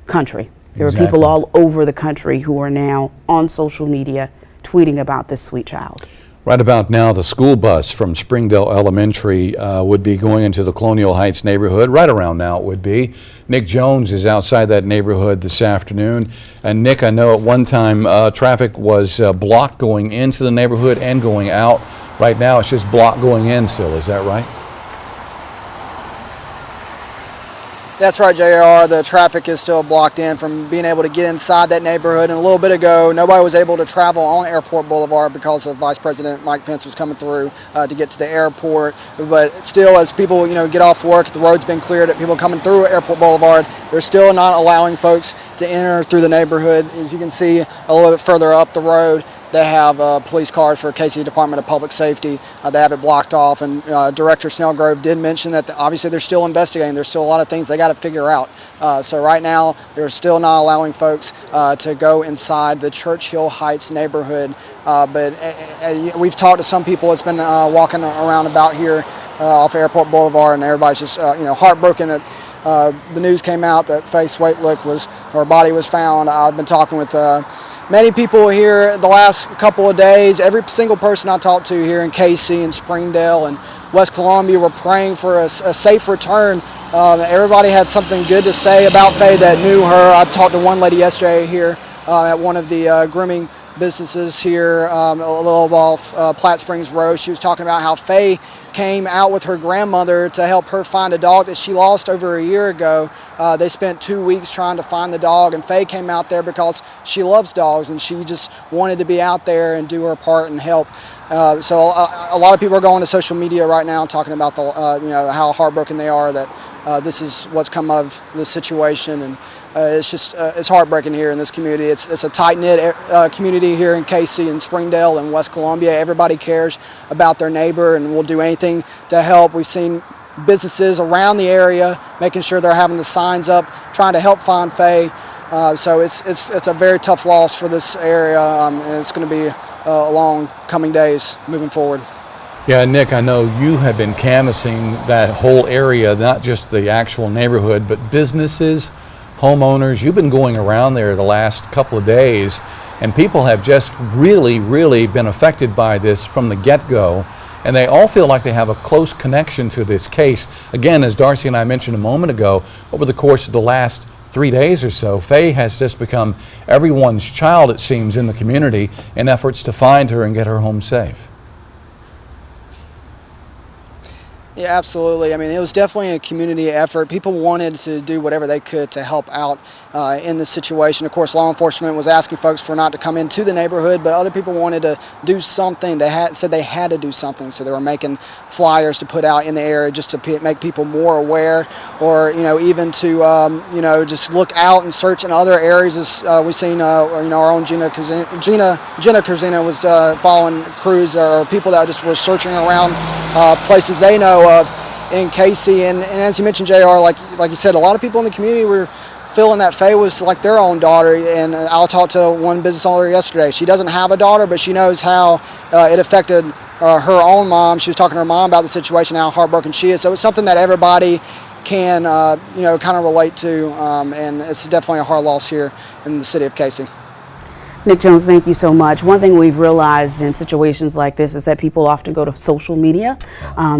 country. There are people all over the country who are now on social media tweeting about this sweet child. Right about now, the school bus from Springdale Elementary would be going into the Colonial Heights neighborhood. Right around now it would be. Nick Jones is outside that neighborhood this afternoon. And Nick, I know at one time traffic was blocked going into the neighborhood and going out. Right now it's just blocked going in still, is that right? That's right, JR. The traffic is still blocked in from being able to get inside that neighborhood. And a little bit ago, nobody was able to travel on Airport Boulevard because of Vice President Mike Pence was coming through to get to the airport. But still, as people get off work, the road's been cleared. People coming through Airport Boulevard, they're still not allowing folks to enter through the neighborhood. As you can see a little bit further up the road, they have police cars for Cayce Department of Public Safety. They have it blocked off, and Director Snellgrove did mention that obviously they're still investigating. There's still a lot of things they got to figure out. So right now, they're still not allowing folks to go inside the Churchill Heights neighborhood. But we've talked to some people that's been walking around about here off Airport Boulevard, and everybody's just heartbroken that the news came out that Faye Swetlik her body was found. I've been talking with many people here the last couple of days. Every single person I talked to here in Cayce and Springdale and West Columbia were praying for a safe return. Everybody had something good to say about Faye that knew her. I talked to one lady yesterday here at one of the grooming businesses here, a little off Platte Springs Road. She was talking about how Faye came out with her grandmother to help her find a dog that she lost over a year ago. They spent 2 weeks trying to find the dog, and Faye came out there because she loves dogs and she just wanted to be out there and do her part and help. So a lot of people are going to social media right now talking about the how heartbroken they are that this is what's come of this situation, and it's just it's heartbreaking here in this community. It's a tight-knit community here in Cayce and Springdale and West Columbia. Everybody cares about their neighbor and will do anything to help. We've seen businesses around the area making sure they're having the signs up, trying to help find Faye. So it's a very tough loss for this area, and it's going to be a long coming days moving forward. Yeah, Nick, I know you have been canvassing that whole area, not just the actual neighborhood, but businesses, homeowners. You've been going around there the last couple of days, and people have just really, really been affected by this from the get-go, and they all feel like they have a close connection to this case. Again, as Darcy and I mentioned a moment ago, over the course of the last 3 days or so, Faye has just become everyone's child, it seems, in the community in efforts to find her and get her home safe. Yeah, absolutely. I mean, it was definitely a community effort. People wanted to do whatever they could to help out in this situation. Of course, law enforcement was asking folks for not to come into the neighborhood, but other people wanted to do something. They said they had to do something, so they were making flyers to put out in the area just to make people more aware, or even to just look out and search in other areas. As we've seen, our own Gina Kurzina was following crews or people that just were searching around places they know of in Cayce, and as you mentioned, JR, like you said, a lot of people in the community were feeling that Faye was like their own daughter. And I talked to one business owner yesterday. She doesn't have a daughter, but she knows how it affected her own mom. She was talking to her mom about the situation, how heartbroken she is. So it's something that everybody can, kind of relate to, and it's definitely a hard loss here in the city of Cayce. Nick Jones, thank you so much. One thing we've realized in situations like this is that people often go to social media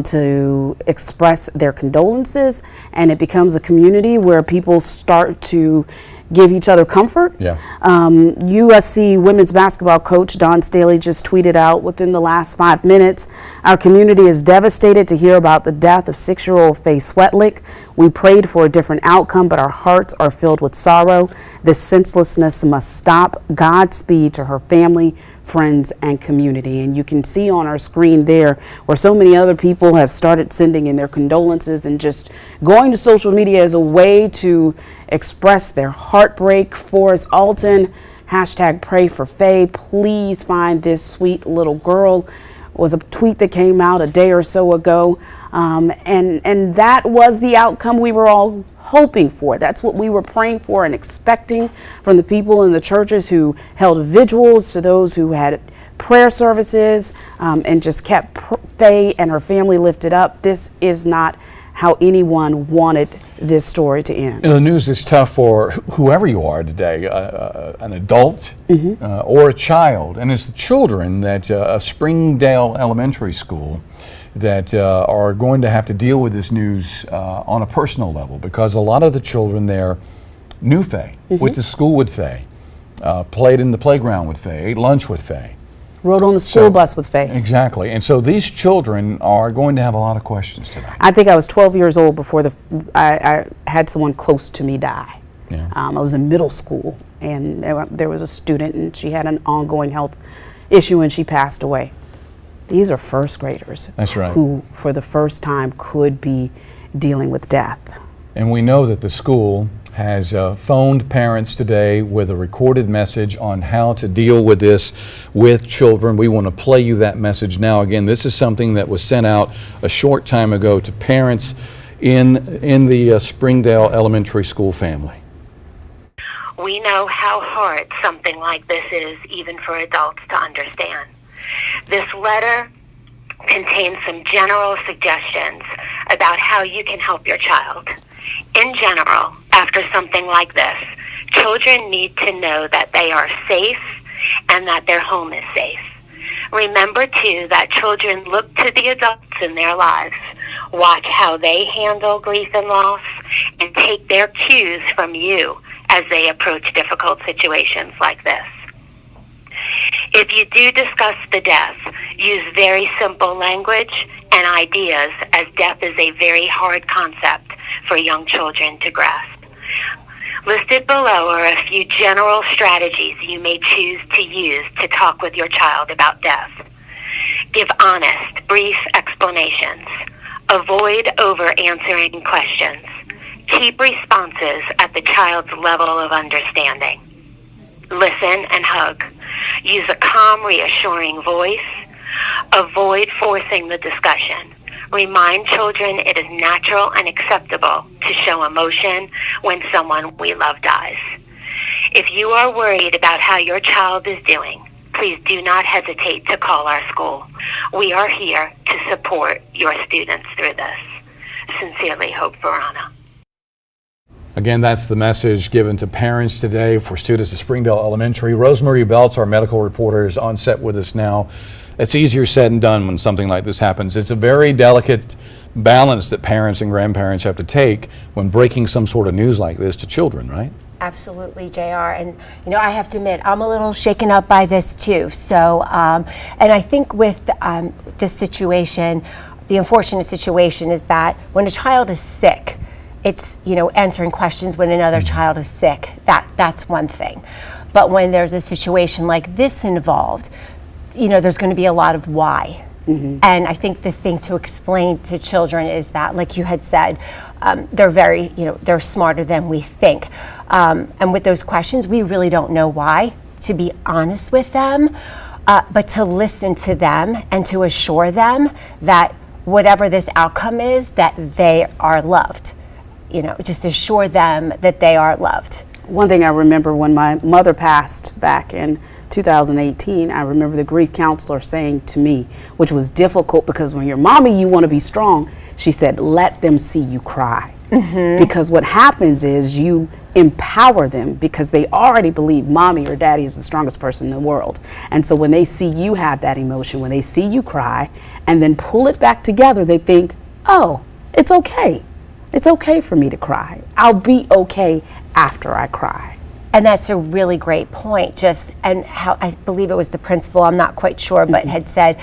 to express their condolences, and it becomes a community where people start to give each other comfort. Yeah. USC women's basketball coach Don Staley just tweeted out within the last 5 minutes, "Our community is devastated to hear about the death of 6-year-old Faye Swetlik. We prayed for a different outcome, but our hearts are filled with sorrow. This senselessness must stop. Godspeed to her family, friends, and community." And you can see on our screen there where so many other people have started sending in their condolences and just going to social media as a way to express their heartbreak. Forrest Alton, hashtag pray for Faye. Please find this sweet little girl, was a tweet that came out a day or so ago. And that was the outcome we were all hoping for. That's what we were praying for and expecting from the people in the churches who held vigils, to those who had prayer services, and just kept Faye and her family lifted up. This is not how anyone wanted this story to end. The news is tough for whoever you are today, an adult or a child. And it's the children that of Springdale Elementary School that are going to have to deal with this news on a personal level, because a lot of the children there knew Faye, went to school with Faye, played in the playground with Faye, ate lunch with Faye. Rode on the school bus with Faye. Exactly. And so these children are going to have a lot of questions today. I think I was 12 years old before I had someone close to me die. Yeah. I was in middle school, and there was a student, and she had an ongoing health issue, and she passed away. These are first graders. That's right. Who, for the first time, could be dealing with death. And we know that the school has phoned parents today with a recorded message on how to deal with this with children. We want to play you that message now. Again, this is something that was sent out a short time ago to parents in the Springdale Elementary School family. We know how hard something like this is, even for adults to understand. This letter contains some general suggestions about how you can help your child. In general, after something like this, children need to know that they are safe and that their home is safe. Remember, too, that children look to the adults in their lives, watch how they handle grief and loss, and take their cues from you as they approach difficult situations like this. If you do discuss the death, use very simple language and ideas, as death is a very hard concept for young children to grasp. Listed below are a few general strategies you may choose to use to talk with your child about death. Give honest, brief explanations. Avoid over-answering questions. Keep responses at the child's level of understanding. Listen and hug. Use a calm, reassuring voice. Avoid forcing the discussion. Remind children it is natural and acceptable to show emotion when someone we love dies. If you are worried about how your child is doing, please do not hesitate to call our school. We are here to support your students through this. Sincerely, Hope Verana. Again, that's the message given to parents today for students at Springdale Elementary. Rosemary Belts, our medical reporter, is on set with us now. It's easier said than done when something like this happens. It's a very delicate balance that parents and grandparents have to take when breaking some sort of news like this to children, right? Absolutely, JR. And, I have to admit, I'm a little shaken up by this too. So, and I think with this situation, the unfortunate situation is that when a child is sick, it's, answering questions when another child is sick. That's one thing. But when there's a situation like this involved, there's going to be a lot of why. And I think the thing to explain to children is that, like you had said, they're very, they're smarter than we think. And with those questions, we really don't know why, to be honest with them, but to listen to them and to assure them that whatever this outcome is, that they are loved. Just assure them that they are loved. One thing I remember when my mother passed back in 2018, I remember the grief counselor saying to me, which was difficult because when you're mommy, you want to be strong. She said, let them see you cry. Because what happens is you empower them because they already believe mommy or daddy is the strongest person in the world. And so when they see you have that emotion, when they see you cry and then pull it back together, they think, oh, it's okay. It's okay for me to cry. I'll be okay after I cry. And that's a really great point. And how I believe it was the principal, I'm not quite sure, but had said,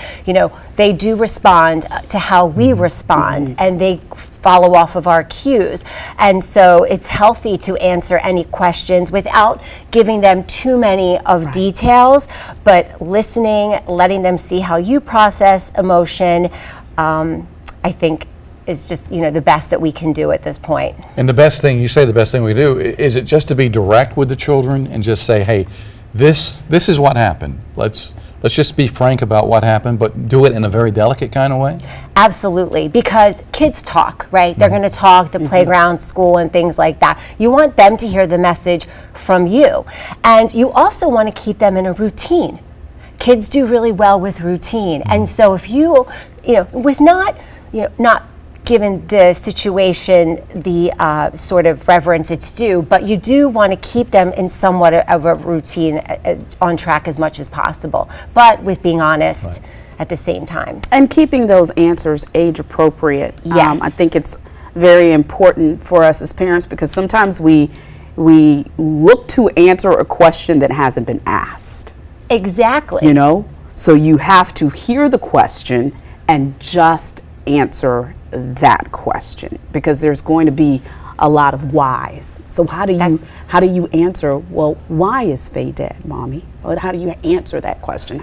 they do respond to how we respond, and they follow off of our cues. And so it's healthy to answer any questions without giving them too many of details, but listening, letting them see how you process emotion, I think is just, the best that we can do at this point. And the best thing we do, is it just to be direct with the children and just say, hey, this is what happened. Let's just be frank about what happened, but do it in a very delicate kind of way? Absolutely, because kids talk, right? They're going to talk, the playground, school, and things like that. You want them to hear the message from you. And you also want to keep them in a routine. Kids do really well with routine. And so if you, with not given the situation the sort of reverence it's due, but you do want to keep them in somewhat of a routine on track as much as possible, but with being honest at the same time. And keeping those answers age appropriate. Yes. I think it's very important for us as parents because sometimes we look to answer a question that hasn't been asked. Exactly. So you have to hear the question and just answer that question because there's going to be a lot of whys. So how do you answer, well, why is Faye dead, Mommy? Well, how do you answer that question?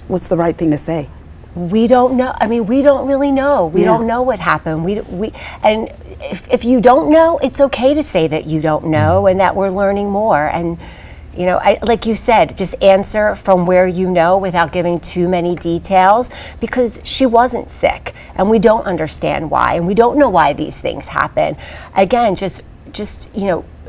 What's the right thing to say? We don't know. I mean, we don't really know. We don't know what happened. And if you don't know, it's okay to say that you don't know and that we're learning more. And like you said, just answer from where you know without giving too many details because she wasn't sick and we don't understand why and we don't know why these things happen. Again, just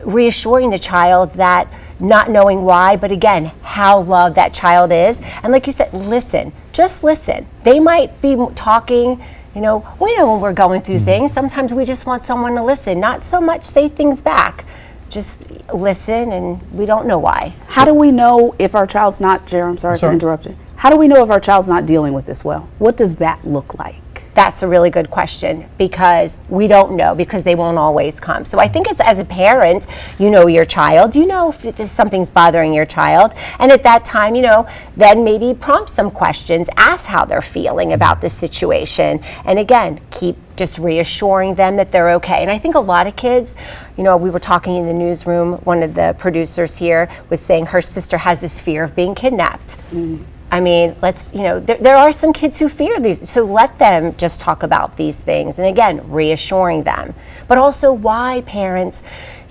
reassuring the child that not knowing why, but again, how loved that child is. And like you said, listen, just listen. They might be talking, we know when we're going through things. Sometimes we just want someone to listen, not so much say things back. Just listen, and we don't know why. How do we know if our child's not, Jer, I'm sorry for interrupting. How do we know if our child's not dealing with this well? What does that look like? That's a really good question because we don't know because they won't always come. So I think it's as a parent, you know your child, you know if something's bothering your child. And at that time, then maybe prompt some questions, ask how they're feeling about the situation. And again, keep just reassuring them that they're okay. And I think a lot of kids, we were talking in the newsroom, one of the producers here was saying her sister has this fear of being kidnapped. I mean, there are some kids who fear these, so let them just talk about these things. And again, reassuring them. But also why parents,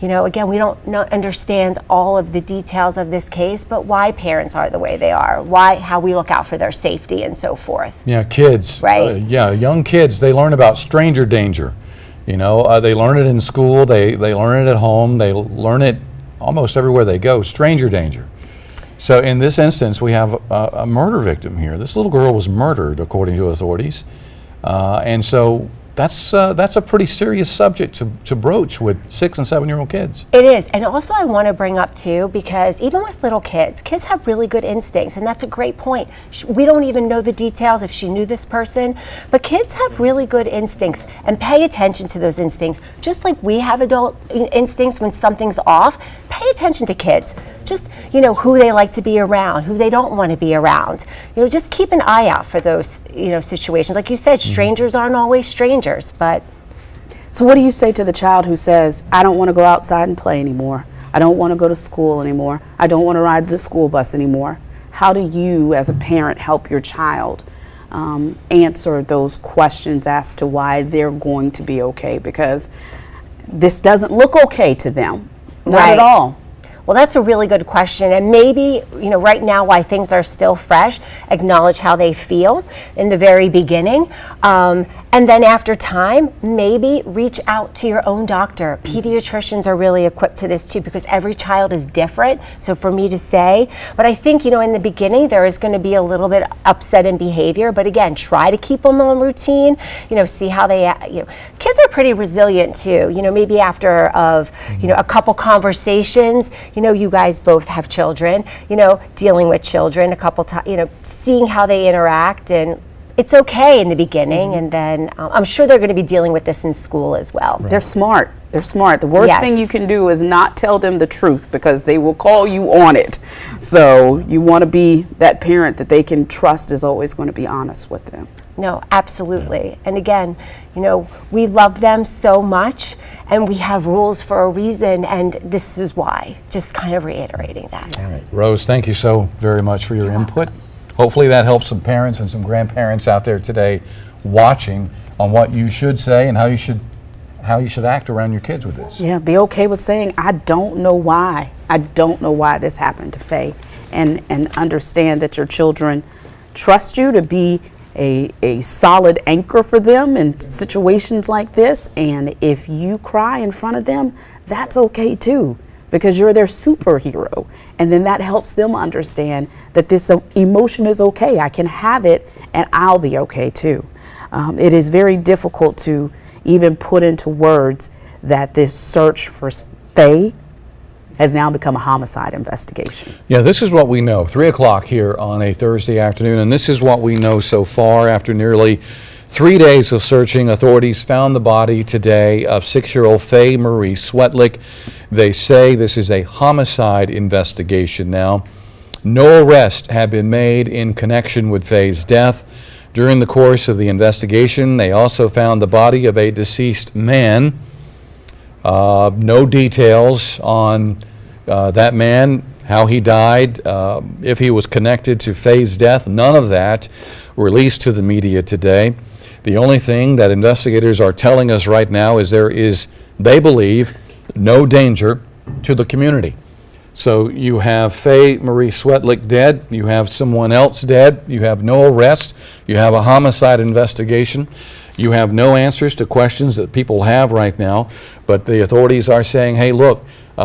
again, we don't understand all of the details of this case, but why parents are the way they are, how we look out for their safety and so forth. Yeah, kids. Right. Young kids, they learn about stranger danger. They learn it in school, they learn it at home, they learn it almost everywhere they go, stranger danger. So in this instance, we have a murder victim here. This little girl was murdered, according to authorities. And so that's a pretty serious subject to broach with 6- and 7-year-old kids. It is. And also I want to bring up too, because even with little kids have really good instincts, and that's a great point. We don't even know the details if she knew this person, but kids have really good instincts, and pay attention to those instincts. Just like we have adult instincts when something's off, pay attention to kids. Just, who they like to be around, who they don't want to be around. Just keep an eye out for those, situations. Like you said, strangers aren't always strangers, but. So what do you say to the child who says, I don't want to go outside and play anymore. I don't want to go to school anymore. I don't want to ride the school bus anymore. How do you, as a parent, help your child answer those questions as to why they're going to be okay? Because this doesn't look okay to them. Not at all. Well, that's a really good question. And maybe, right now, while things are still fresh, acknowledge how they feel in the very beginning. And then after time, maybe reach out to your own doctor. Pediatricians are really equipped to this too, because every child is different. So for me to say, but I think, in the beginning, there is going to be a little bit upset in behavior. But again, try to keep them on routine, see how they, kids are pretty resilient too. Maybe after a couple conversations, you guys both have children, dealing with children a couple times, seeing how they interact, and it's okay in the beginning, and then I'm sure they're going to be dealing with this in school as well. They're smart. They're smart. The worst thing you can do is not tell them the truth, because they will call you on it. So you want to be that parent that they can trust is always going to be honest with them. No, absolutely. And again, we love them so much, and we have rules for a reason, and this is why. Just kind of reiterating that. All right. Rose, thank you so very much for your input. Hopefully that helps some parents and some grandparents out there today watching on what you should say and how you should act around your kids with this. Yeah, be okay with saying, I don't know why. I don't know why this happened to Faye. And understand that your children trust you to be a solid anchor for them in situations like this. And if you cry in front of them, that's okay too, because you're their superhero. And then that helps them understand that this emotion is okay. I can have it and I'll be okay too. It is very difficult to even put into words that this search for Faye has now become a homicide investigation. Yeah, this is what we know. 3 o'clock here on a Thursday afternoon, and this is what we know so far after nearly 3 days of searching. Authorities found the body today of 6-year-old Faye Marie Swetlik. They say this is a homicide investigation now. No arrests have been made in connection with Faye's death. During the course of the investigation, they also found the body of a deceased man. No details on that man, how he died, if he was connected to Faye's death. None of that released to the media today. The only thing that investigators are telling us right now is there is, they believe, no danger to the community. So you have Faye Marie Swetlik dead, you have someone else dead, you have no arrest, you have a homicide investigation, you have no answers to questions that people have right now, but the authorities are saying, hey, look,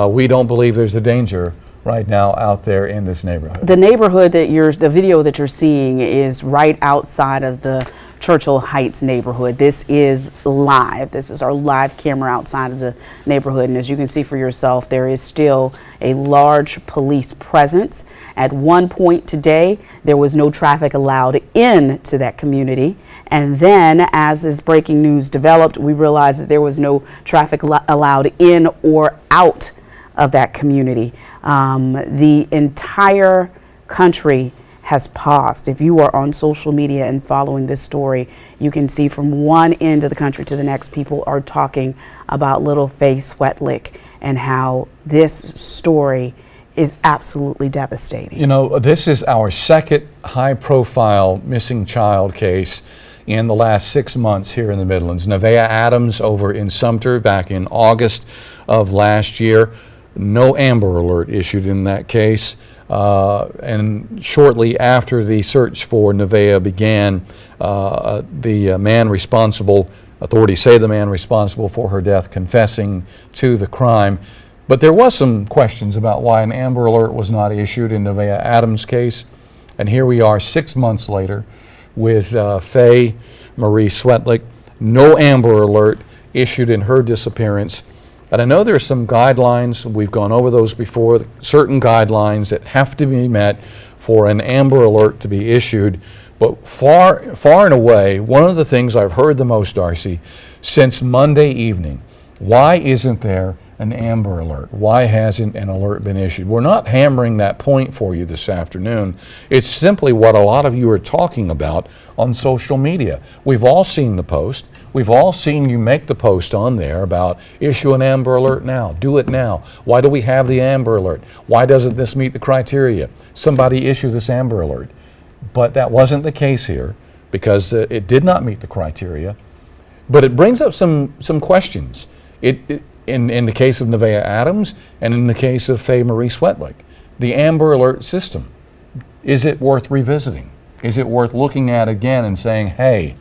we don't believe there's a danger right now out there in this neighborhood. The neighborhood the video that you're seeing is right outside of the Churchill Heights neighborhood. This is live. This is our live camera outside of the neighborhood. And as you can see for yourself, there is still a large police presence. At one point today, there was no traffic allowed into that community. And then as this breaking news developed, we realized that there was no traffic allowed in or out of that community. The entire country has paused. If you are on social media and following this story, you can see from one end of the country to the next, people are talking about little Faye Swetlik and how this story is absolutely devastating. This is our second high-profile missing child case in the last 6 months here in the Midlands. Nevaeh Adams over in Sumter back in August of last year. No Amber Alert issued in that case. And shortly after the search for Nevaeh began, the man responsible, authorities say the man responsible for her death, confessing to the crime. But there was some questions about why an Amber Alert was not issued in Nevaeh Adams' case. And here we are 6 months later with Faye Marie Swetlik. No Amber Alert issued in her disappearance. And I know there's some guidelines, we've gone over those before, certain guidelines that have to be met for an Amber Alert to be issued. But far and away, one of the things I've heard the most, Darcy, since Monday evening, why isn't there an Amber Alert? Why hasn't an alert been issued? We're not hammering that point for you this afternoon. It's simply what a lot of you are talking about on social media. We've all seen the post. We've all seen you make the post on there about issue an Amber Alert now, do it now. Why do we have the Amber Alert? Why doesn't this meet the criteria? Somebody issue this Amber Alert. But that wasn't the case here because it did not meet the criteria. But it brings up some questions. in the case of Nevaeh Adams and in the case of Faye Marie Swetlik, the Amber Alert system, is it worth revisiting? Is it worth looking at again and saying, hey,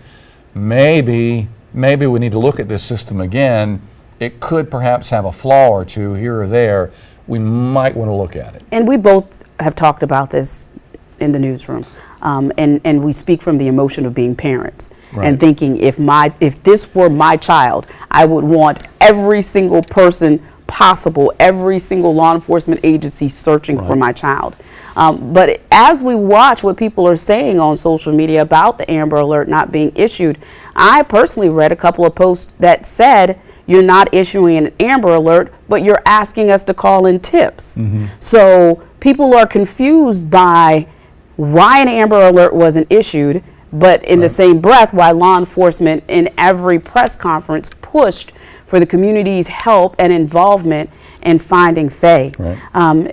maybe we need to look at this system again. It could perhaps have a flaw or two here or there. We might want to look at it. And we both have talked about this in the newsroom. And we speak from the emotion of being parents. Right. And thinking if this were my child, I would want every single person possible, every single law enforcement agency searching for my child. But as we watch what people are saying on social media about the Amber Alert not being issued, I personally read a couple of posts that said, you're not issuing an Amber Alert, but you're asking us to call in tips. So people are confused by why an Amber Alert wasn't issued, but in the same breath, why law enforcement in every press conference pushed for the community's help and involvement in finding Faye.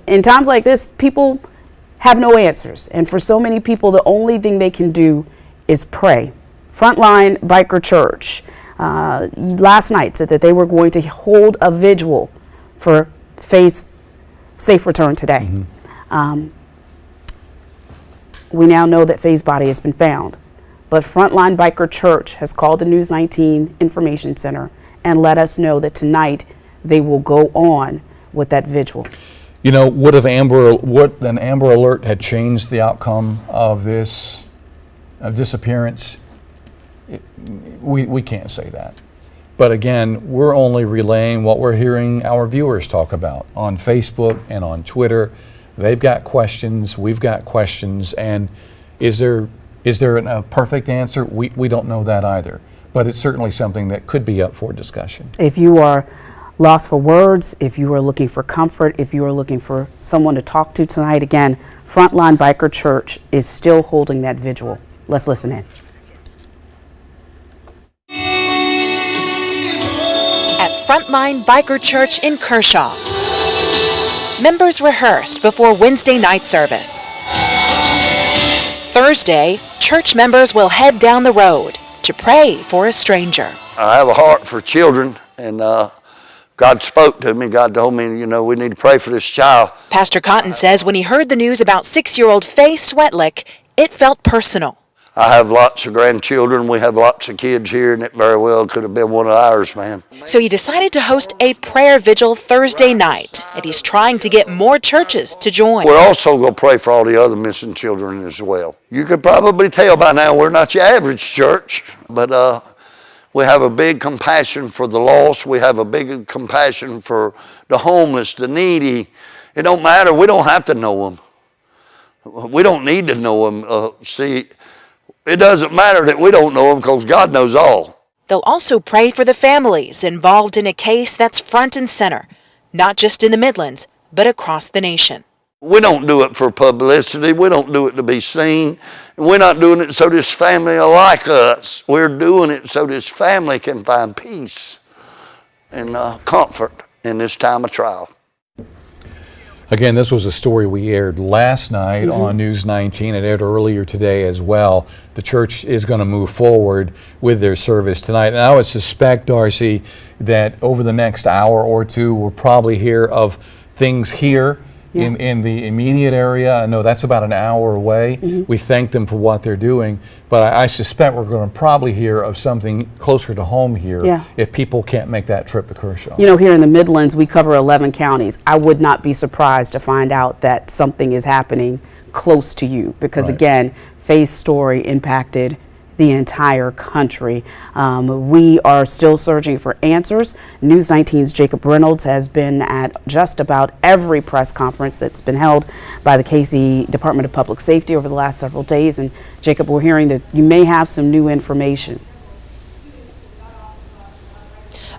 In times like this, people have no answers. And for so many people, the only thing they can do is pray. Frontline Biker Church last night said that they were going to hold a vigil for Faye's safe return today. We now know that Faye's body has been found, but Frontline Biker Church has called the News 19 Information Center and let us know that tonight they will go on with that vigil. You know, would an Amber Alert had changed the outcome of this disappearance? We can't say that. But again, we're only relaying what we're hearing our viewers talk about on Facebook and on Twitter. They've got questions, we've got questions, and is there a perfect answer? We don't know that either. But it's certainly something that could be up for discussion. If you are lost for words, if you are looking for comfort, if you are looking for someone to talk to tonight, again, Frontline Biker Church is still holding that vigil. Let's listen in. At Frontline Biker Church in Kershaw, members rehearsed before Wednesday night service. Thursday, church members will head down the road to pray for a stranger. I have a heart for children, and God spoke to me. God told me, you know, we need to pray for this child. Pastor Cotton says when he heard the news about 6-year-old Faye Swetlik, it felt personal. I have lots of grandchildren. We have lots of kids here, and it very well could have been one of ours, man. So he decided to host a prayer vigil Thursday night, and he's trying to get more churches to join. We're also going to pray for all the other missing children as well. You could probably tell by now we're not your average church, but we have a big compassion for the lost. We have a big compassion for the homeless, the needy. It don't matter. We don't have to know them. We don't need to know them. See, it doesn't matter that we don't know them because God knows all. They'll also pray for the families involved in a case that's front and center, not just in the Midlands, but across the nation. We don't do it for publicity. We don't do it to be seen. We're not doing it so this family will like us. We're doing it so this family can find peace and comfort in this time of trial. Again, this was a story we aired last night on News 19. It aired earlier today as well. The church is going to move forward with their service tonight. And I would suspect, Darcy, that over the next hour or two, we'll probably hear of things here in the immediate area. I know that's about an hour away. We thank them for what they're doing. But I suspect we're going to probably hear of something closer to home here if people can't make that trip to Kershaw. You know, here in the Midlands, we cover 11 counties. I would not be surprised to find out that something is happening close to you because, again, Faye's story impacted the entire country. We are still searching for answers. News 19's Jacob Reynolds has been at just about every press conference that's been held by the Cayce Department of Public Safety over the last several days. And Jacob, we're hearing that you may have some new information.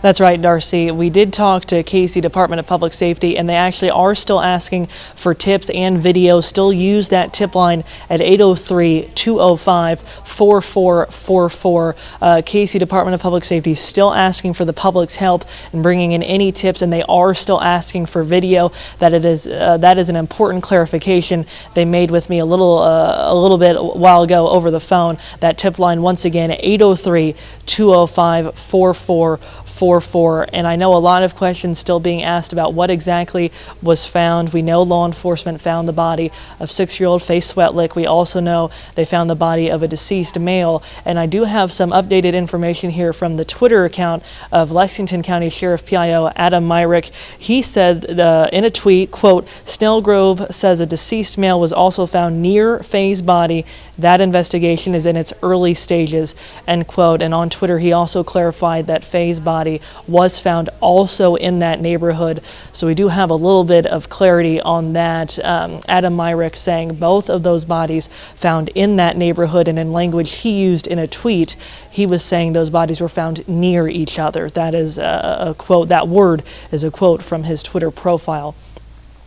That's right, Darcy. We did talk to Cayce Department of Public Safety, and they actually are still asking for tips and video. Still use that tip line at 803-205-4444. Cayce Department of Public Safety still asking for the public's help in bringing in any tips, and they are still asking for video. That is an important clarification they made with me a little bit a while ago over the phone. That tip line once again at 803-205-4444. 4444. And I know a lot of questions still being asked about what exactly was found. We know law enforcement found the body of 6-year-old Faye Swetlik. We also know they found the body of a deceased male. And I do have some updated information here from the Twitter account of Lexington County Sheriff PIO Adam Myrick. He said in a tweet, quote, Snellgrove says a deceased male was also found near Faye's body. That investigation is in its early stages, end quote. And on Twitter, he also clarified that Faye's body was found also in that neighborhood. So we do have a little bit of clarity on that. Adam Myrick saying both of those bodies found in that neighborhood, and in language he used in a tweet, he was saying those bodies were found near each other. That is a quote, that word is a quote from his Twitter profile.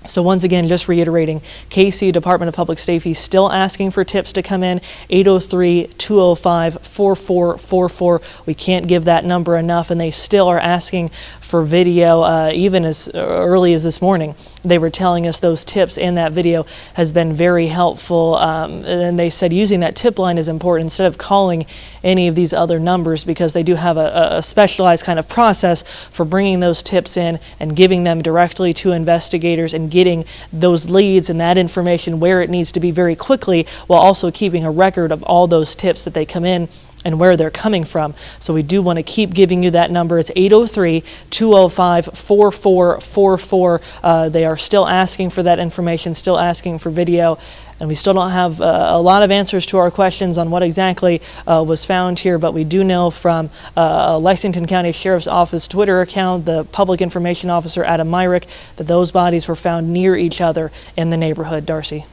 So once again, just reiterating, Cayce Department of Public Safety still asking for tips to come in, 803-205-4444. We can't give that number enough, and they still are asking for video, even as early as this morning. They were telling us those tips in that video has been very helpful, and they said using that tip line is important instead of calling any of these other numbers, because they do have a specialized kind of process for bringing those tips in and giving them directly to investigators and getting those leads and that information where it needs to be very quickly, while also keeping a record of all those tips that they come in and where they're coming from. So we do want to keep giving you that number. It's 803-205-4444. They are still asking for that information, still asking for video, and we still don't have a lot of answers to our questions on what exactly was found here, but we do know from Lexington County Sheriff's Office Twitter account, the Public Information Officer Adam Myrick, that those bodies were found near each other in the neighborhood. Darcy.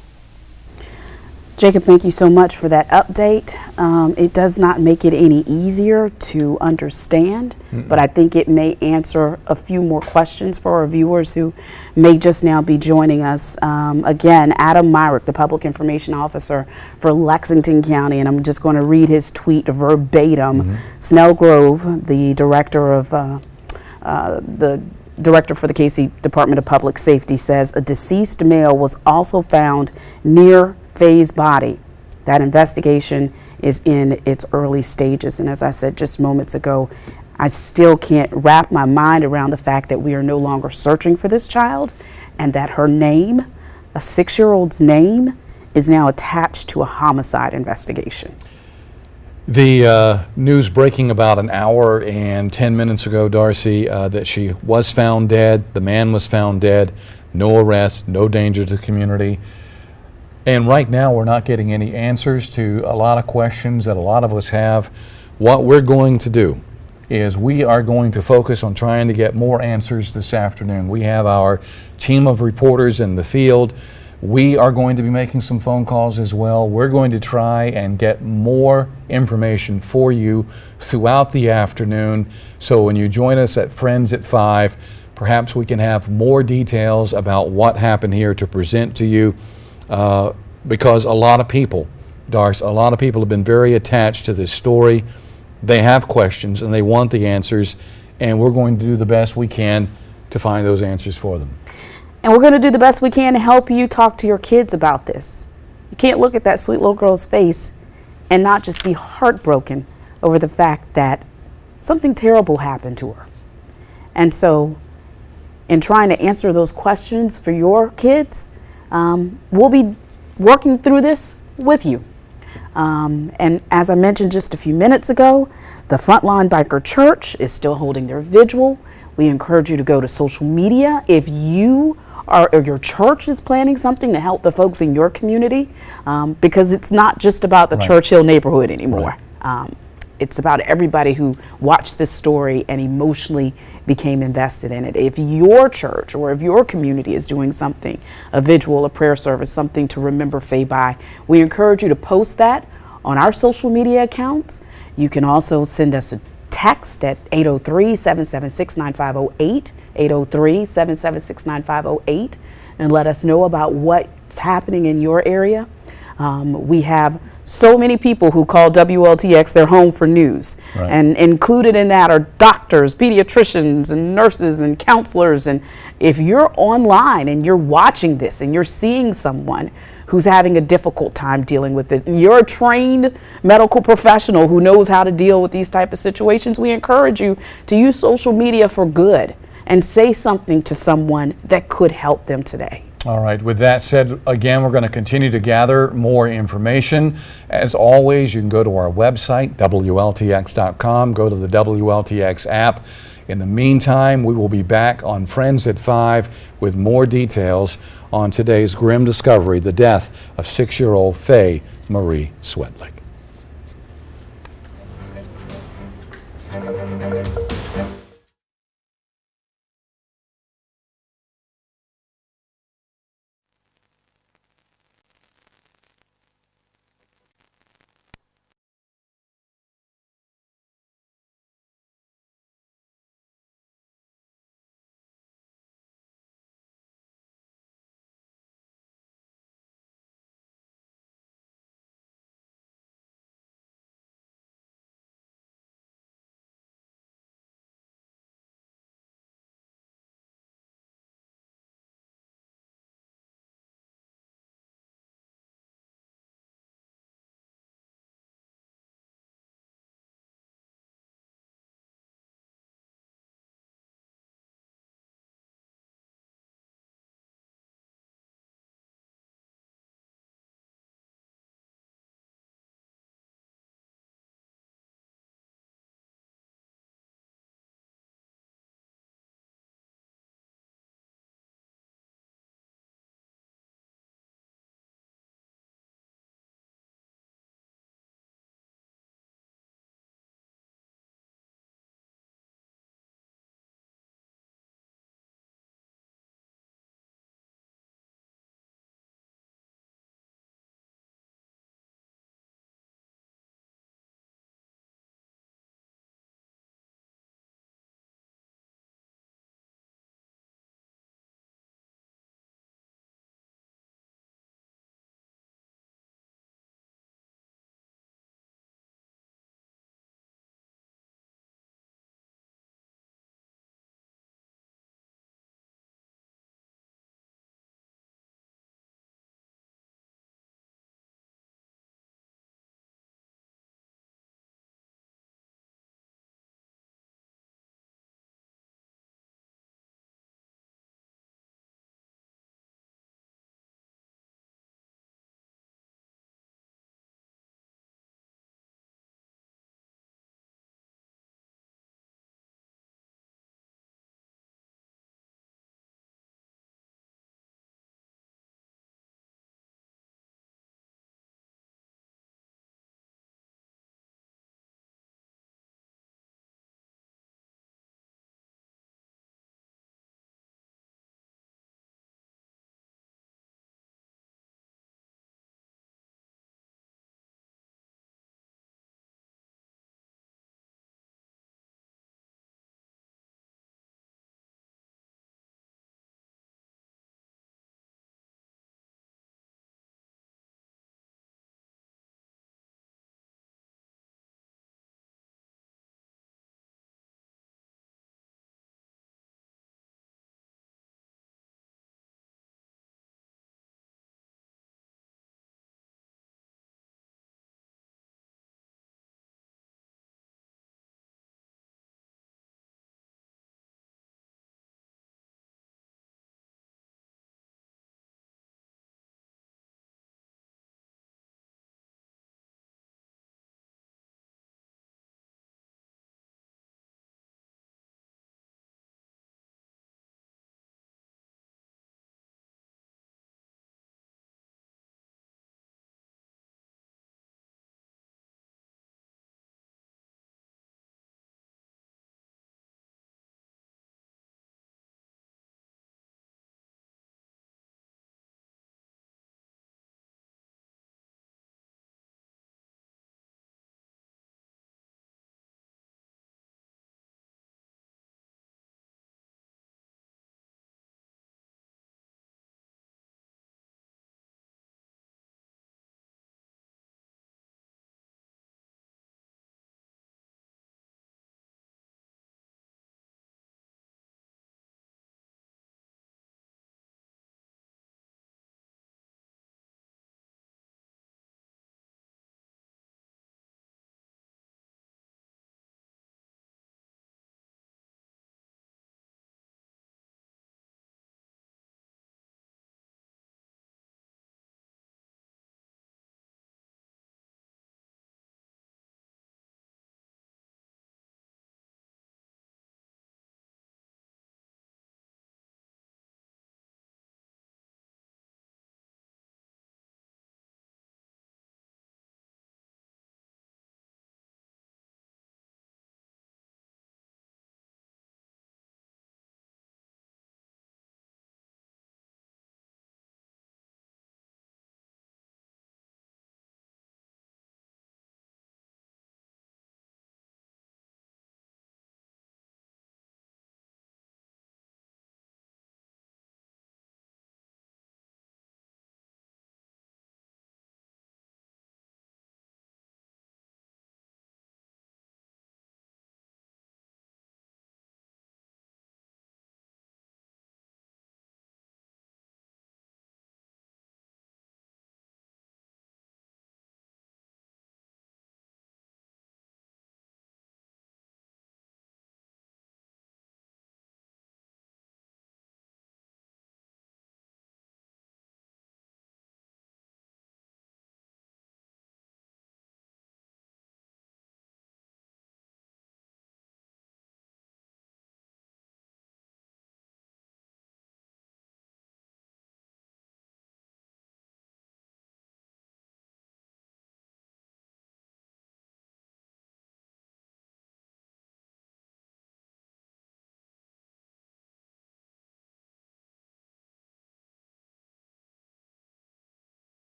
Jacob, thank you so much for that update. It does not make it any easier to understand, but I think it may answer a few more questions for our viewers who may just now be joining us. Again, Adam Myrick, the Public Information Officer for Lexington County, and I'm just going to read his tweet verbatim. Snellgrove, the director of Director for the Cayce Department of Public Safety, says a deceased male was also found near Faye's body. That investigation is in its early stages, and as I said just moments ago, I still can't wrap my mind around the fact that we are no longer searching for this child, and that her name, a 6-year-old's name, is now attached to a homicide investigation. The news breaking about an hour and 10 minutes ago, Darcy, that she was found dead, the man was found dead, no arrest, no danger to the community. And right now we're not getting any answers to a lot of questions that a lot of us have. What we're going to do is we are going to focus on trying to get more answers this afternoon. We have our team of reporters in the field. We are going to be making some phone calls as well. We're going to try and get more information for you throughout the afternoon. So when you join us at Friends at 5, perhaps we can have more details about what happened here to present to you. Because a lot of people, Darce, a lot of people have been very attached to this story. They have questions and they want the answers, and we're going to do the best we can to find those answers for them. And we're going to do the best we can to help you talk to your kids about this. You can't look at that sweet little girl's face and not just be heartbroken over the fact that something terrible happened to her. And so, in trying to answer those questions for your kids, we'll be working through this with you. And as I mentioned just a few minutes ago, the Frontline Biker Church is still holding their vigil. We encourage you to go to social media if you or your church is planning something to help the folks in your community, because it's not just about the Churchill neighborhood anymore. It's about everybody who watched this story and emotionally became invested in it. If your church or if your community is doing something, a vigil, a prayer service, something to remember Faye by, we encourage you to post that on our social media accounts. You can also send us a text at 803-776-9508, 803-776-9508, and let us know about what's happening in your area. We have so many people who call WLTX their home for news. And included in that are doctors, pediatricians, and nurses, and counselors. And if you're online and you're watching this and you're seeing someone who's having a difficult time dealing with it. And you're a trained medical professional who knows how to deal with these type of situations. We encourage you to use social media for good and say something to someone that could help them today. All right, with that said, again, we're going to continue to gather more information. As always, you can go to our website, WLTX.com, go to the WLTX app. In the meantime, we will be back on Friends at 5 with more details on today's grim discovery, the death of 6-year-old Faye Marie Swetlik.